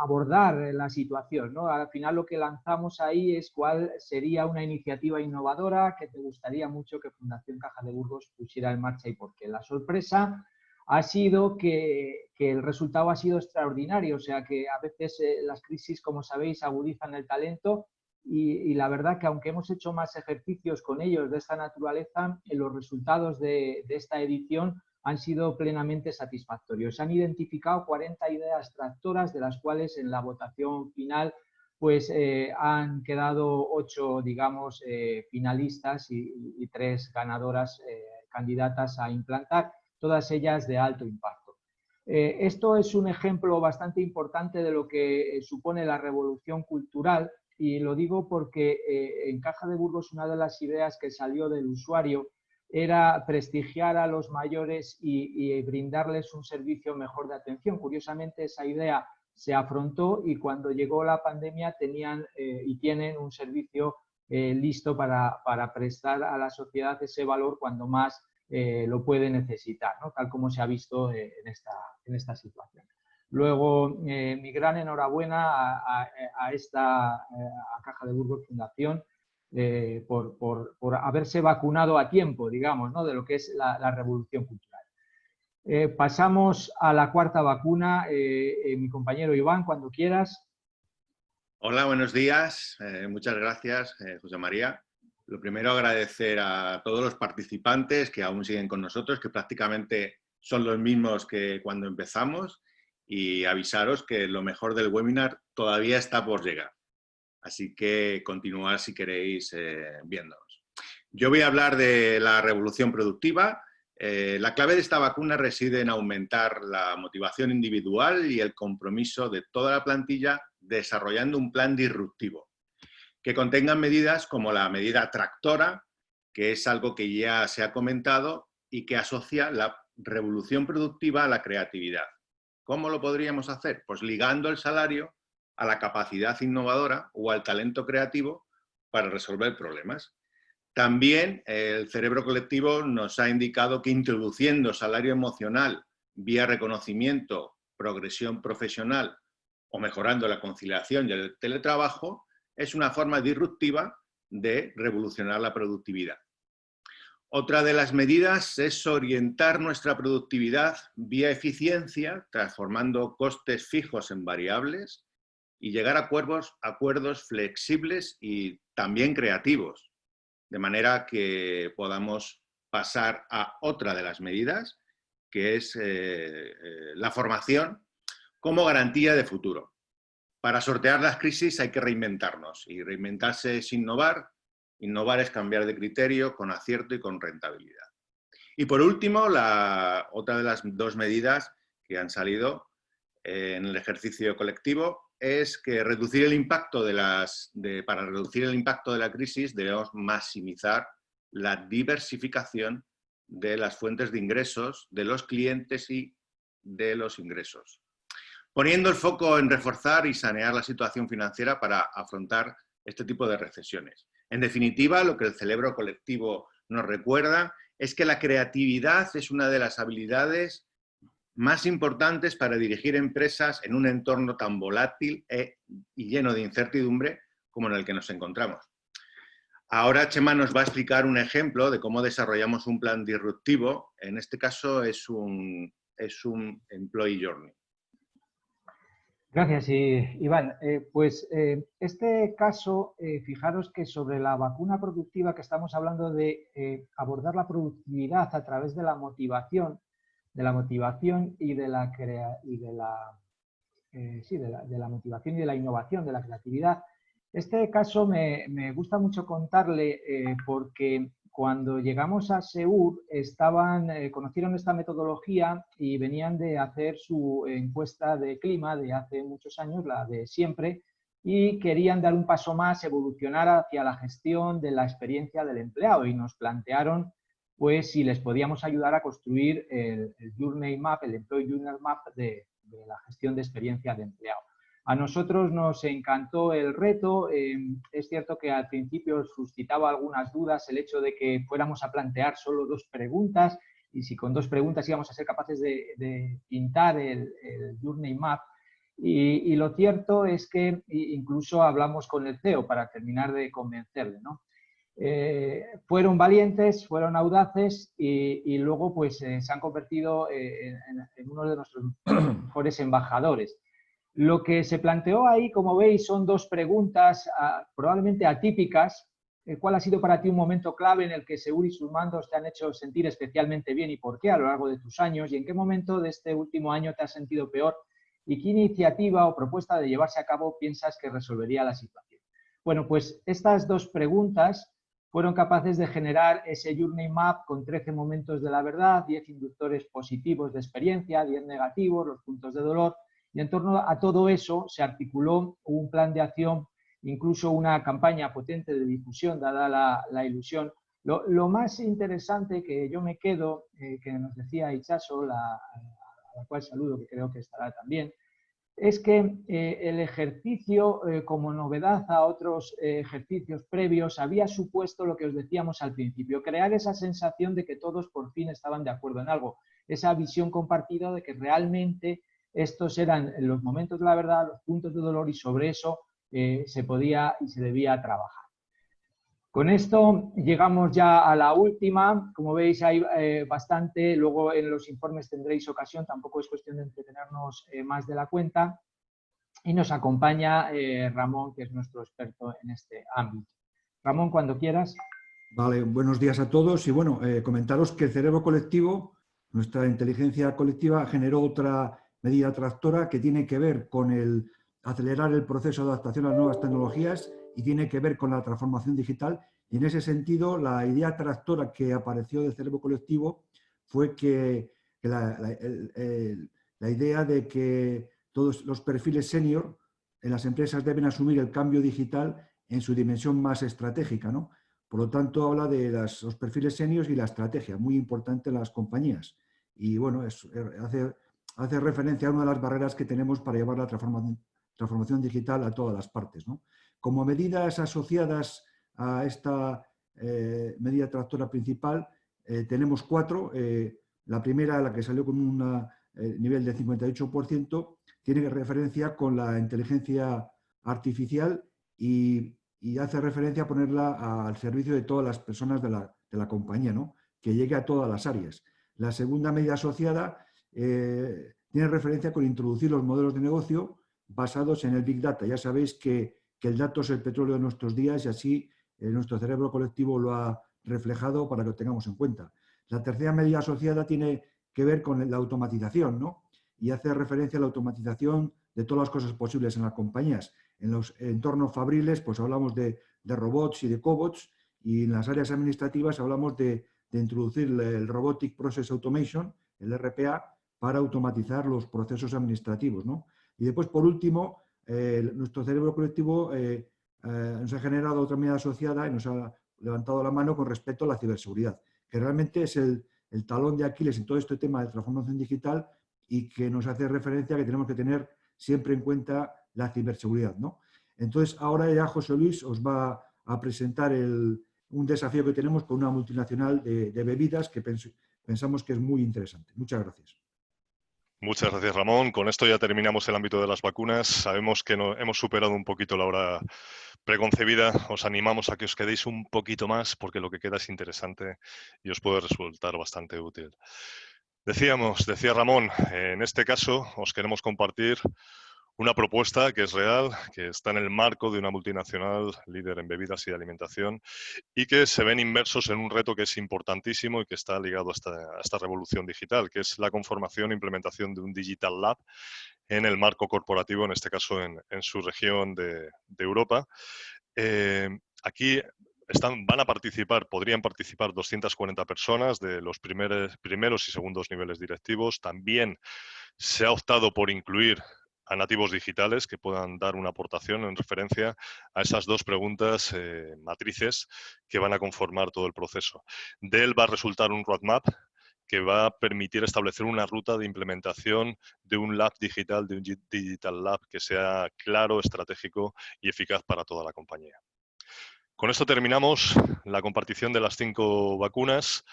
abordar la situación, ¿no? Al final lo que lanzamos ahí es cuál sería una iniciativa innovadora que te gustaría mucho que Fundación Caja de Burgos pusiera en marcha y por qué. La sorpresa ha sido que el resultado ha sido extraordinario, o sea que a veces las crisis, como sabéis, agudizan el talento y la verdad que aunque hemos hecho más ejercicios con ellos de esta naturaleza, los resultados de esta edición han sido plenamente satisfactorios. Se han identificado 40 ideas tractoras, de las cuales en la votación final pues, han quedado 8, digamos, finalistas y 3 ganadoras, candidatas a implantar, todas ellas de alto impacto. Esto es un ejemplo bastante importante de lo que supone la revolución cultural, y lo digo porque en Caja de Burgos una de las ideas que salió del usuario era prestigiar a los mayores y brindarles un servicio mejor de atención. Curiosamente, esa idea se afrontó y cuando llegó la pandemia tenían y tienen un servicio listo para prestar a la sociedad ese valor cuando más lo puede necesitar, ¿no? Tal como se ha visto en esta situación. Luego, mi gran enhorabuena a Caja de Burgos Fundación por haberse vacunado a tiempo, digamos, ¿no? De lo que es la revolución cultural. Pasamos a la cuarta vacuna. Mi compañero Iván, cuando quieras. Hola, buenos días. Muchas gracias, José María. Lo primero, agradecer a todos los participantes que aún siguen con nosotros, que prácticamente son los mismos que cuando empezamos, y avisaros que lo mejor del webinar todavía está por llegar. Así que continuad si queréis viéndonos. Yo voy a hablar de la revolución productiva. La clave de esta vacuna reside en aumentar la motivación individual y el compromiso de toda la plantilla desarrollando un plan disruptivo que contenga medidas como la medida tractora, que es algo que ya se ha comentado y que asocia la revolución productiva a la creatividad. ¿Cómo lo podríamos hacer? Pues ligando el salario a la capacidad innovadora o al talento creativo para resolver problemas. También el cerebro colectivo nos ha indicado que introduciendo salario emocional vía reconocimiento, progresión profesional o mejorando la conciliación y el teletrabajo es una forma disruptiva de revolucionar la productividad. Otra de las medidas es orientar nuestra productividad vía eficiencia, transformando costes fijos en variables y llegar a acuerdos flexibles y también creativos, de manera que podamos pasar a otra de las medidas, que es la formación como garantía de futuro. Para sortear las crisis hay que reinventarnos, y reinventarse es innovar. Innovar es cambiar de criterio con acierto y con rentabilidad. Y por último, otra de las 2 medidas que han salido en el ejercicio colectivo es que para reducir el impacto de la crisis debemos maximizar la diversificación de las fuentes de ingresos, de los clientes y de los ingresos, poniendo el foco en reforzar y sanear la situación financiera para afrontar este tipo de recesiones. En definitiva, lo que el cerebro colectivo nos recuerda es que la creatividad es una de las habilidades más importantes para dirigir empresas en un entorno tan volátil y lleno de incertidumbre como en el que nos encontramos. Ahora Chema nos va a explicar un ejemplo de cómo desarrollamos un plan disruptivo. En este caso es un Employee Journey. Gracias, Iván. Este caso, fijaros que sobre la vacuna productiva, que estamos hablando de abordar la productividad a través de la motivación y de la motivación y de la innovación, de la creatividad. Este caso me gusta mucho contarle porque cuando llegamos a Seur, conocieron esta metodología y venían de hacer su encuesta de clima de hace muchos años, la de siempre, y querían dar un paso más, evolucionar hacia la gestión de la experiencia del empleado, y nos plantearon pues si les podíamos ayudar a construir el Journey Map, el Employee Journey Map de la gestión de experiencia de empleado. A nosotros nos encantó el reto. Es cierto que al principio suscitaba algunas dudas el hecho de que fuéramos a plantear solo 2 preguntas, y si con 2 preguntas íbamos a ser capaces de pintar el Journey Map. Y lo cierto es que incluso hablamos con el CEO para terminar de convencerle, ¿no? Fueron valientes, fueron audaces y luego pues se han convertido en uno de nuestros mejores embajadores. Lo que se planteó ahí, como veis, son 2 preguntas probablemente atípicas. ¿Cuál ha sido para ti un momento clave en el que Seur y sus mandos te han hecho sentir especialmente bien y por qué a lo largo de tus años? ¿Y en qué momento de este último año te has sentido peor? ¿Y qué iniciativa o propuesta de llevarse a cabo piensas que resolvería la situación? Bueno, pues estas 2 preguntas fueron capaces de generar ese Journey Map con 13 momentos de la verdad, 10 inductores positivos de experiencia, 10 negativos, los puntos de dolor, y en torno a todo eso se articuló un plan de acción, incluso una campaña potente de difusión, dada la ilusión. Lo más interesante que yo me quedo, que nos decía Itxaso, a la cual saludo, que creo que estará también, es que el ejercicio, como novedad a otros ejercicios previos, había supuesto lo que os decíamos al principio, crear esa sensación de que todos por fin estaban de acuerdo en algo, esa visión compartida de que realmente estos eran los momentos de la verdad, los puntos de dolor, y sobre eso se podía y se debía trabajar. Con esto llegamos ya a la última. Como veis, hay bastante. Luego en los informes tendréis ocasión, tampoco es cuestión de entretenernos más de la cuenta. Y nos acompaña Ramón, que es nuestro experto en este ámbito. Ramón, cuando quieras. Vale, buenos días a todos. Y bueno, comentaros que el cerebro colectivo, nuestra inteligencia colectiva, generó otra medida tractora que tiene que ver con el acelerar el proceso de adaptación a las nuevas tecnologías y tiene que ver con la transformación digital. Y en ese sentido, la idea tractora que apareció del cerebro colectivo fue que la idea de que todos los perfiles senior en las empresas deben asumir el cambio digital en su dimensión más estratégica, ¿no? Por lo tanto, habla de los perfiles seniors y la estrategia, muy importante en las compañías. Y bueno, hace referencia a una de las barreras que tenemos para llevar la transformación digital a todas las partes, ¿no? Como medidas asociadas a esta medida tractora principal, tenemos 4. La primera, la que salió con un nivel de 58%, tiene referencia con la inteligencia artificial y hace referencia a ponerla al servicio de todas las personas de la compañía, ¿no? Que llegue a todas las áreas. La segunda medida asociada tiene referencia con introducir los modelos de negocio basados en el Big Data. Ya sabéis que el dato es el petróleo de nuestros días y así nuestro cerebro colectivo lo ha reflejado para que lo tengamos en cuenta. La tercera medida asociada tiene que ver con la automatización, ¿no? Y hace referencia a la automatización de todas las cosas posibles en las compañías. En los entornos fabriles, pues hablamos de robots y de cobots, y en las áreas administrativas hablamos de introducir el Robotic Process Automation, el RPA, para automatizar los procesos administrativos, ¿no? Y después, por último, nuestro cerebro colectivo nos ha generado otra medida asociada y nos ha levantado la mano con respecto a la ciberseguridad, que realmente es el talón de Aquiles en todo este tema de transformación digital y que nos hace referencia a que tenemos que tener siempre en cuenta la ciberseguridad, ¿no? Entonces, ahora ya José Luis os va a presentar un desafío que tenemos con una multinacional de bebidas que pensamos que es muy interesante. Muchas gracias. Muchas gracias, Ramón. Con esto ya terminamos el ámbito de las vacunas. Sabemos que hemos superado un poquito la hora preconcebida. Os animamos a que os quedéis un poquito más porque lo que queda es interesante y os puede resultar bastante útil. Decía Ramón, en este caso os queremos compartir una propuesta que es real, que está en el marco de una multinacional líder en bebidas y alimentación y que se ven inmersos en un reto que es importantísimo y que está ligado a esta revolución digital, que es la conformación e implementación de un Digital Lab en el marco corporativo, en este caso en su región de Europa. Aquí van a participar, podrían participar 240 personas de los primeros y segundos niveles directivos. También se ha optado por incluir a nativos digitales que puedan dar una aportación en referencia a esas dos preguntas matrices que van a conformar todo el proceso. De él va a resultar un roadmap que va a permitir establecer una ruta de implementación de un lab digital, de un digital lab que sea claro, estratégico y eficaz para toda la compañía. Con esto terminamos la compartición de las 5 vacunas,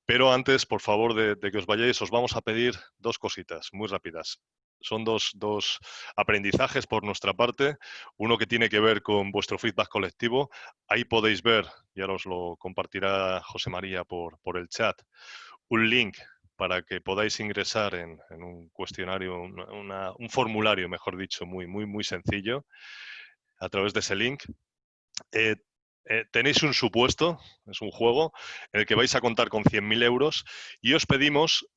pero antes, por favor, de que os vayáis, os vamos a pedir 2 cositas muy rápidas. Son dos aprendizajes por nuestra parte. Uno que tiene que ver con vuestro feedback colectivo. Ahí podéis ver, y ahora os lo compartirá José María por el chat, un link para que podáis ingresar en un cuestionario, un formulario, mejor dicho, muy sencillo, a través de ese link. Tenéis un supuesto, es un juego, en el que vais a contar con 100.000 euros y os pedimos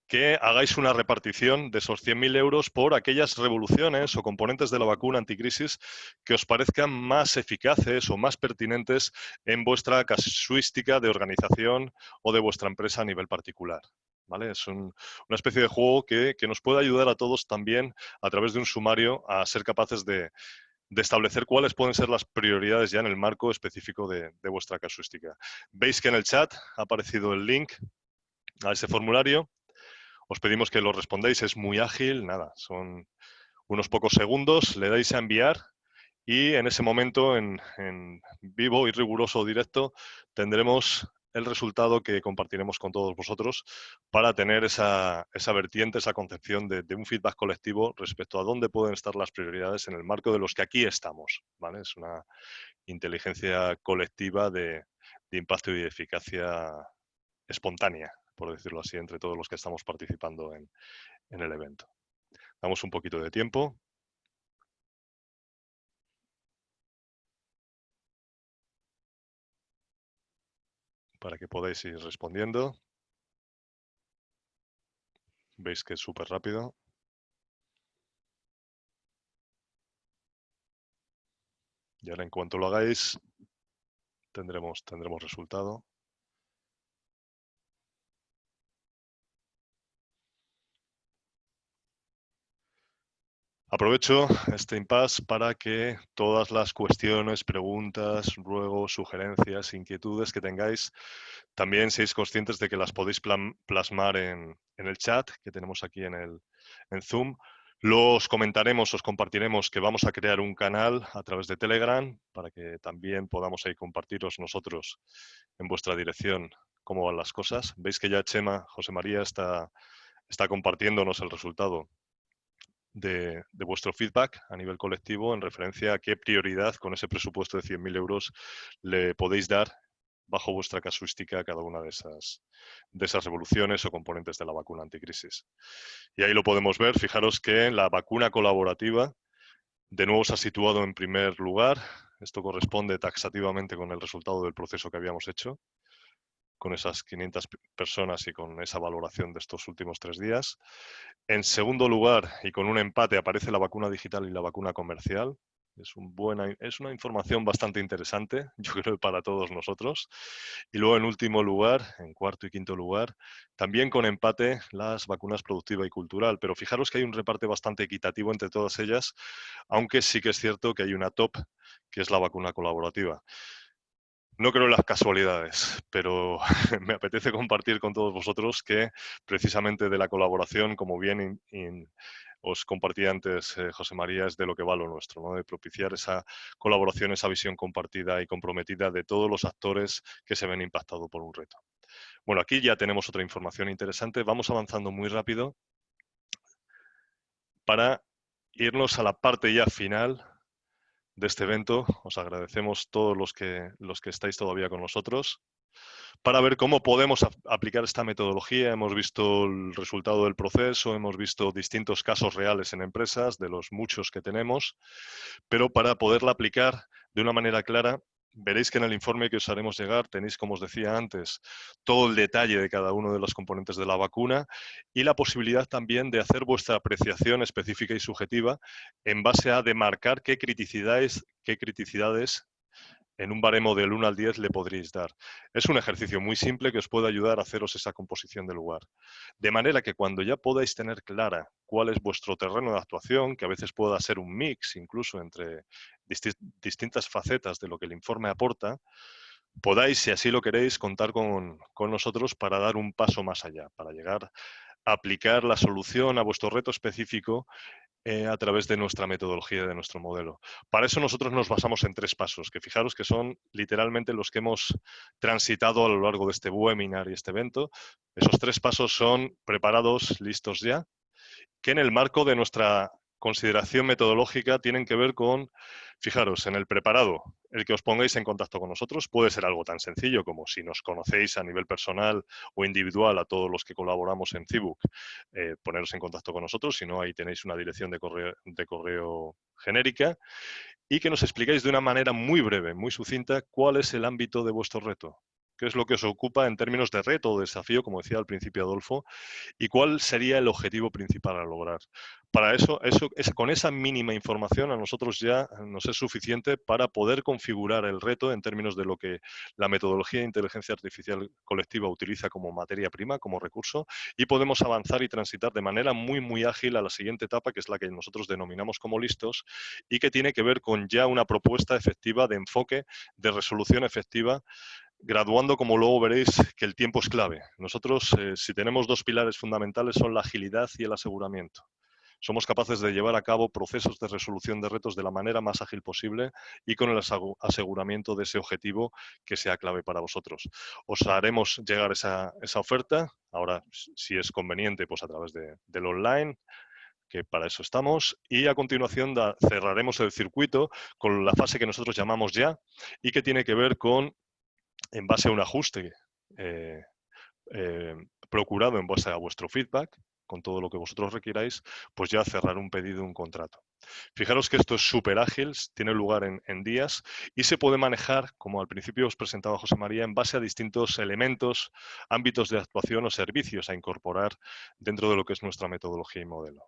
que hagáis una repartición de esos 100.000 euros por aquellas revoluciones o componentes de la vacuna anticrisis que os parezcan más eficaces o más pertinentes en vuestra casuística de organización o de vuestra empresa a nivel particular. ¿Vale? Es una especie de juego que nos puede ayudar a todos también a través de un sumario a ser capaces de establecer cuáles pueden ser las prioridades ya en el marco específico de vuestra casuística. Veis que en el chat ha aparecido el link a ese formulario. Os pedimos que lo respondáis, es muy ágil, nada, son unos pocos segundos, le dais a enviar y en ese momento, en vivo y riguroso directo, tendremos el resultado que compartiremos con todos vosotros para tener esa vertiente, esa concepción de un feedback colectivo respecto a dónde pueden estar las prioridades en el marco de los que aquí estamos, ¿vale? Es una inteligencia colectiva de impacto y de eficacia espontánea, por decirlo así, entre todos los que estamos participando en el evento. Damos un poquito de tiempo. Para que podáis ir respondiendo. Veis que es súper rápido. Y ahora en cuanto lo hagáis, tendremos resultado. Aprovecho este impasse para que todas las cuestiones, preguntas, ruegos, sugerencias, inquietudes que tengáis, también seáis conscientes de que las podéis plasmar en el chat que tenemos aquí en Zoom. Los comentaremos, os compartiremos que vamos a crear un canal a través de Telegram para que también podamos ahí compartiros nosotros en vuestra dirección cómo van las cosas. Veis que ya Chema, José María está compartiéndonos el resultado de vuestro feedback a nivel colectivo en referencia a qué prioridad con ese presupuesto de 100.000 euros le podéis dar bajo vuestra casuística a cada una de esas revoluciones o componentes de la vacuna anticrisis. Y ahí lo podemos ver. Fijaros que la vacuna colaborativa de nuevo se ha situado en primer lugar. Esto corresponde taxativamente con el resultado del proceso que habíamos hecho, con esas 500 personas y con esa valoración de estos últimos 3 días. En segundo lugar, y con un empate, aparece la vacuna digital y la vacuna comercial. Es una información bastante interesante, yo creo, para todos nosotros. Y luego, en último lugar, en cuarto y quinto lugar, también con empate las vacunas productiva y cultural. Pero fijaros que hay un reparto bastante equitativo entre todas ellas, aunque sí que es cierto que hay una top, que es la vacuna colaborativa. No creo en las casualidades, pero me apetece compartir con todos vosotros que precisamente de la colaboración, como bien os compartí antes, José María, es de lo que va lo nuestro, ¿no? De propiciar esa colaboración, esa visión compartida y comprometida de todos los actores que se ven impactados por un reto. Bueno, aquí ya tenemos otra información interesante. Vamos avanzando muy rápido para irnos a la parte ya final de este evento. Os agradecemos todos los que estáis todavía con nosotros para ver cómo podemos aplicar esta metodología. Hemos visto el resultado del proceso, hemos visto distintos casos reales en empresas, de los muchos que tenemos, pero para poderla aplicar de una manera clara, veréis que en el informe que os haremos llegar tenéis, como os decía antes, todo el detalle de cada uno de los componentes de la vacuna y la posibilidad también de hacer vuestra apreciación específica y subjetiva en base a demarcar qué criticidades en un baremo del 1 al 10 le podréis dar. Es un ejercicio muy simple que os puede ayudar a haceros esa composición del lugar. De manera que cuando ya podáis tener clara cuál es vuestro terreno de actuación, que a veces pueda ser un mix incluso entre distintas facetas de lo que el informe aporta, podáis, si así lo queréis, contar con nosotros para dar un paso más allá, para llegar a aplicar la solución a vuestro reto específico a través de nuestra metodología, de nuestro modelo. Para eso nosotros nos basamos en 3 pasos, que fijaros que son literalmente los que hemos transitado a lo largo de este webinar y este evento. Esos 3 pasos son preparados, listos ya, que en el marco de nuestra consideración metodológica tienen que ver con, fijaros, en el preparado, el que os pongáis en contacto con nosotros puede ser algo tan sencillo como si nos conocéis a nivel personal o individual a todos los que colaboramos en Cbook, poneros en contacto con nosotros, si no ahí tenéis una dirección de correo genérica, y que nos explicáis de una manera muy breve, muy sucinta, cuál es el ámbito de vuestro reto. ¿Qué es lo que os ocupa en términos de reto o desafío, como decía al principio Adolfo? ¿Y cuál sería el objetivo principal a lograr? Para eso, con esa mínima información a nosotros ya nos es suficiente para poder configurar el reto en términos de lo que la metodología de inteligencia artificial colectiva utiliza como materia prima, como recurso, y podemos avanzar y transitar de manera muy, muy ágil a la siguiente etapa, que es la que nosotros denominamos como listos, y que tiene que ver con ya una propuesta efectiva de enfoque, de resolución efectiva, graduando, como luego veréis, que el tiempo es clave. Nosotros, si tenemos 2 pilares fundamentales, son la agilidad y el aseguramiento. Somos capaces de llevar a cabo procesos de resolución de retos de la manera más ágil posible y con el aseguramiento de ese objetivo que sea clave para vosotros. Os haremos llegar esa oferta, ahora si es conveniente, pues a través del online, que para eso estamos, y a continuación cerraremos el circuito con la fase que nosotros llamamos ya y que tiene que ver con, en base a un ajuste procurado en base a vuestro feedback, con todo lo que vosotros requiráis, pues ya cerrar un pedido, un contrato. Fijaros que esto es súper ágil, tiene lugar en días y se puede manejar, como al principio os presentaba José María, en base a distintos elementos, ámbitos de actuación o servicios a incorporar dentro de lo que es nuestra metodología y modelo.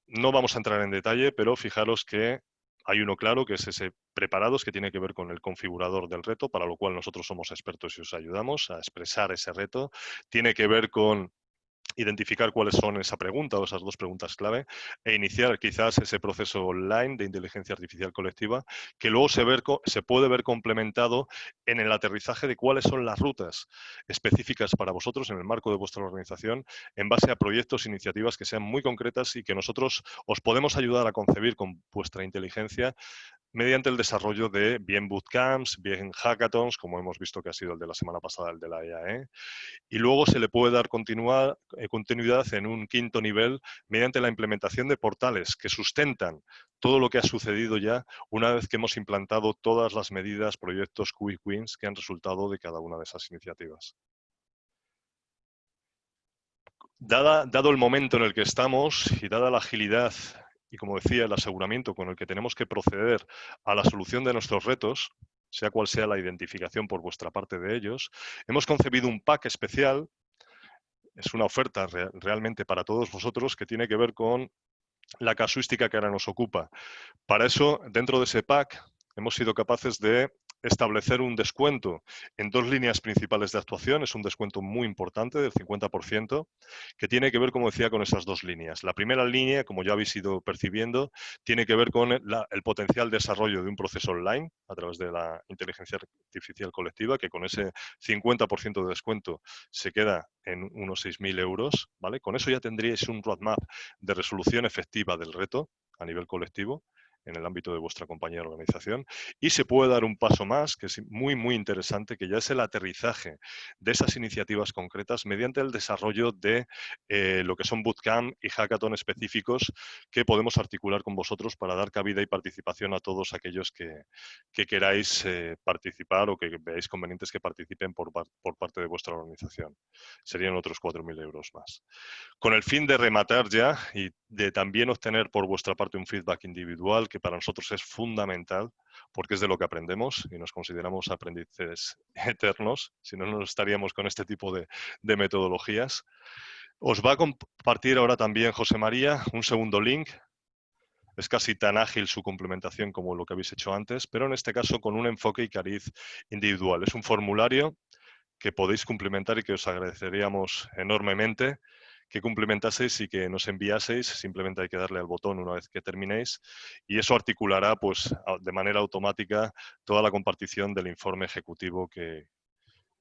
No vamos a entrar en detalle, pero fijaros que hay uno claro, que es ese preparados, que tiene que ver con el configurador del reto, para lo cual nosotros somos expertos y os ayudamos a expresar ese reto. Tiene que ver con identificar cuáles son esa pregunta o esas 2 preguntas clave e iniciar quizás ese proceso online de inteligencia artificial colectiva que luego se puede ver complementado en el aterrizaje de cuáles son las rutas específicas para vosotros en el marco de vuestra organización en base a proyectos, iniciativas que sean muy concretas y que nosotros os podemos ayudar a concebir con vuestra inteligencia mediante el desarrollo de bien bootcamps, bien hackathons, como hemos visto que ha sido el de la semana pasada, el de la EAE, y luego se le puede dar continuidad en un 5º nivel mediante la implementación de portales que sustentan todo lo que ha sucedido ya una vez que hemos implantado todas las medidas, proyectos, quick wins que han resultado de cada una de esas iniciativas. Dado el momento en el que estamos y dada la agilidad y, como decía, el aseguramiento con el que tenemos que proceder a la solución de nuestros retos, sea cual sea la identificación por vuestra parte de ellos, hemos concebido un pack especial, es una oferta realmente para todos vosotros, que tiene que ver con la casuística que ahora nos ocupa. Para eso, dentro de ese pack, hemos sido capaces de establecer un descuento en 2 líneas principales de actuación. Es un descuento muy importante del 50%, que tiene que ver, como decía, con esas 2 líneas. La primera línea, como ya habéis ido percibiendo, tiene que ver con el potencial desarrollo de un proceso online a través de la inteligencia artificial colectiva, que con ese 50% de descuento se queda en unos 6.000 euros, ¿vale? Con eso ya tendríais un roadmap de resolución efectiva del reto a nivel colectivo en el ámbito de vuestra compañía de organización, y se puede dar un paso más, que es muy, muy interesante, que ya es el aterrizaje de esas iniciativas concretas mediante el desarrollo de lo que son bootcamp y hackathon específicos que podemos articular con vosotros para dar cabida y participación a todos aquellos que queráis participar o que veáis convenientes que participen por parte de vuestra organización. Serían otros 4.000 euros más. Con el fin de rematar ya y de también obtener por vuestra parte un feedback individual, que para nosotros es fundamental, porque es de lo que aprendemos y nos consideramos aprendices eternos, si no, no estaríamos con este tipo de metodologías. Os va a compartir ahora también José María un segundo link Es casi tan ágil su complementación como lo que habéis hecho antes, pero en este caso con un enfoque y cariz individual. Es un formulario que podéis cumplimentar y que os agradeceríamos enormemente que cumplimentaseis y que nos enviaseis. Simplemente hay que darle al botón una vez que terminéis y eso articulará pues, de manera automática toda la compartición del informe ejecutivo que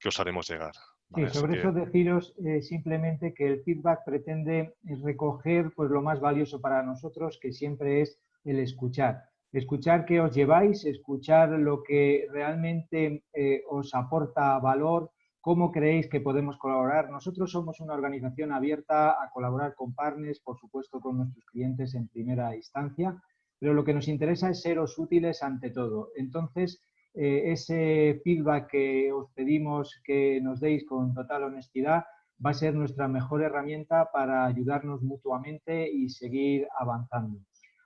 os haremos llegar. Sí, ¿Vale? sobre eso deciros simplemente que el feedback pretende recoger pues, lo más valioso para nosotros, que siempre es el escuchar. Escuchar qué os lleváis, escuchar lo que realmente os aporta valor, cómo creéis que podemos colaborar. Nosotros somos una organización abierta a colaborar con partners, por supuesto con nuestros clientes en primera instancia, pero lo que nos interesa es seros útiles ante todo. Entonces, ese feedback que os pedimos que nos deis con total honestidad va a ser nuestra mejor herramienta para ayudarnos mutuamente y seguir avanzando.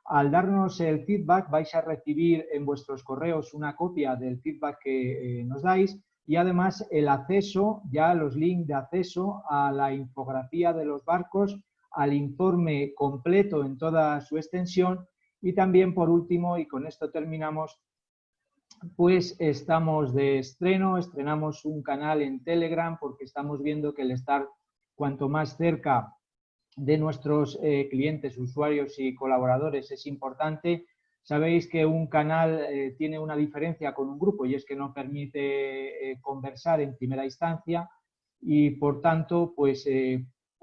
Al darnos el feedback vais a recibir en vuestros correos una copia del feedback que nos dais y además el acceso, ya los links de acceso a la infografía de los barcos, al informe completo en toda su extensión y también por último, y con esto terminamos, pues estamos de estreno, estrenamos un canal en Telegram porque estamos viendo que el estar cuanto más cerca de nuestros clientes, usuarios y colaboradores es importante. Sabéis que un canal tiene una diferencia con un grupo y es que no permite conversar en primera instancia y por tanto pues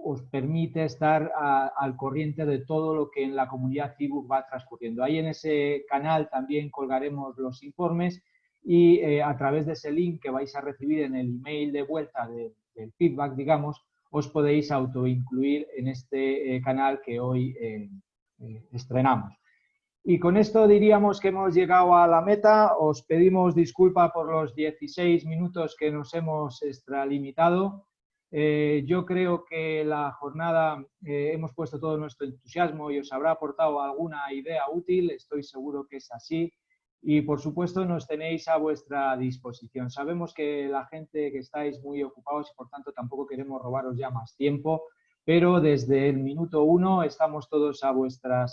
os permite estar al corriente de todo lo que en la comunidad CIBUC va transcurriendo. Ahí en ese canal también colgaremos los informes y a través de ese link que vais a recibir en el email de vuelta del feedback, digamos, os podéis autoincluir en este canal que hoy estrenamos. Y con esto diríamos que hemos llegado a la meta. Os pedimos disculpa por los 16 minutos que nos hemos extralimitado. Yo creo que la jornada hemos puesto todo nuestro entusiasmo y os habrá aportado alguna idea útil, estoy seguro que es así. Y por supuesto nos tenéis a vuestra disposición. Sabemos que la gente que estáis muy ocupados y por tanto tampoco queremos robaros ya más tiempo, pero desde el minuto 1 estamos todos a vuestro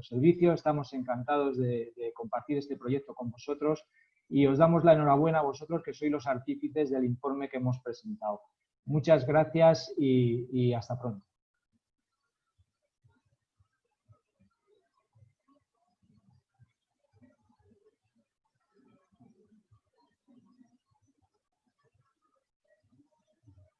servicio, estamos encantados de compartir este proyecto con vosotros y os damos la enhorabuena a vosotros que sois los artífices del informe que hemos presentado. Muchas gracias y hasta pronto.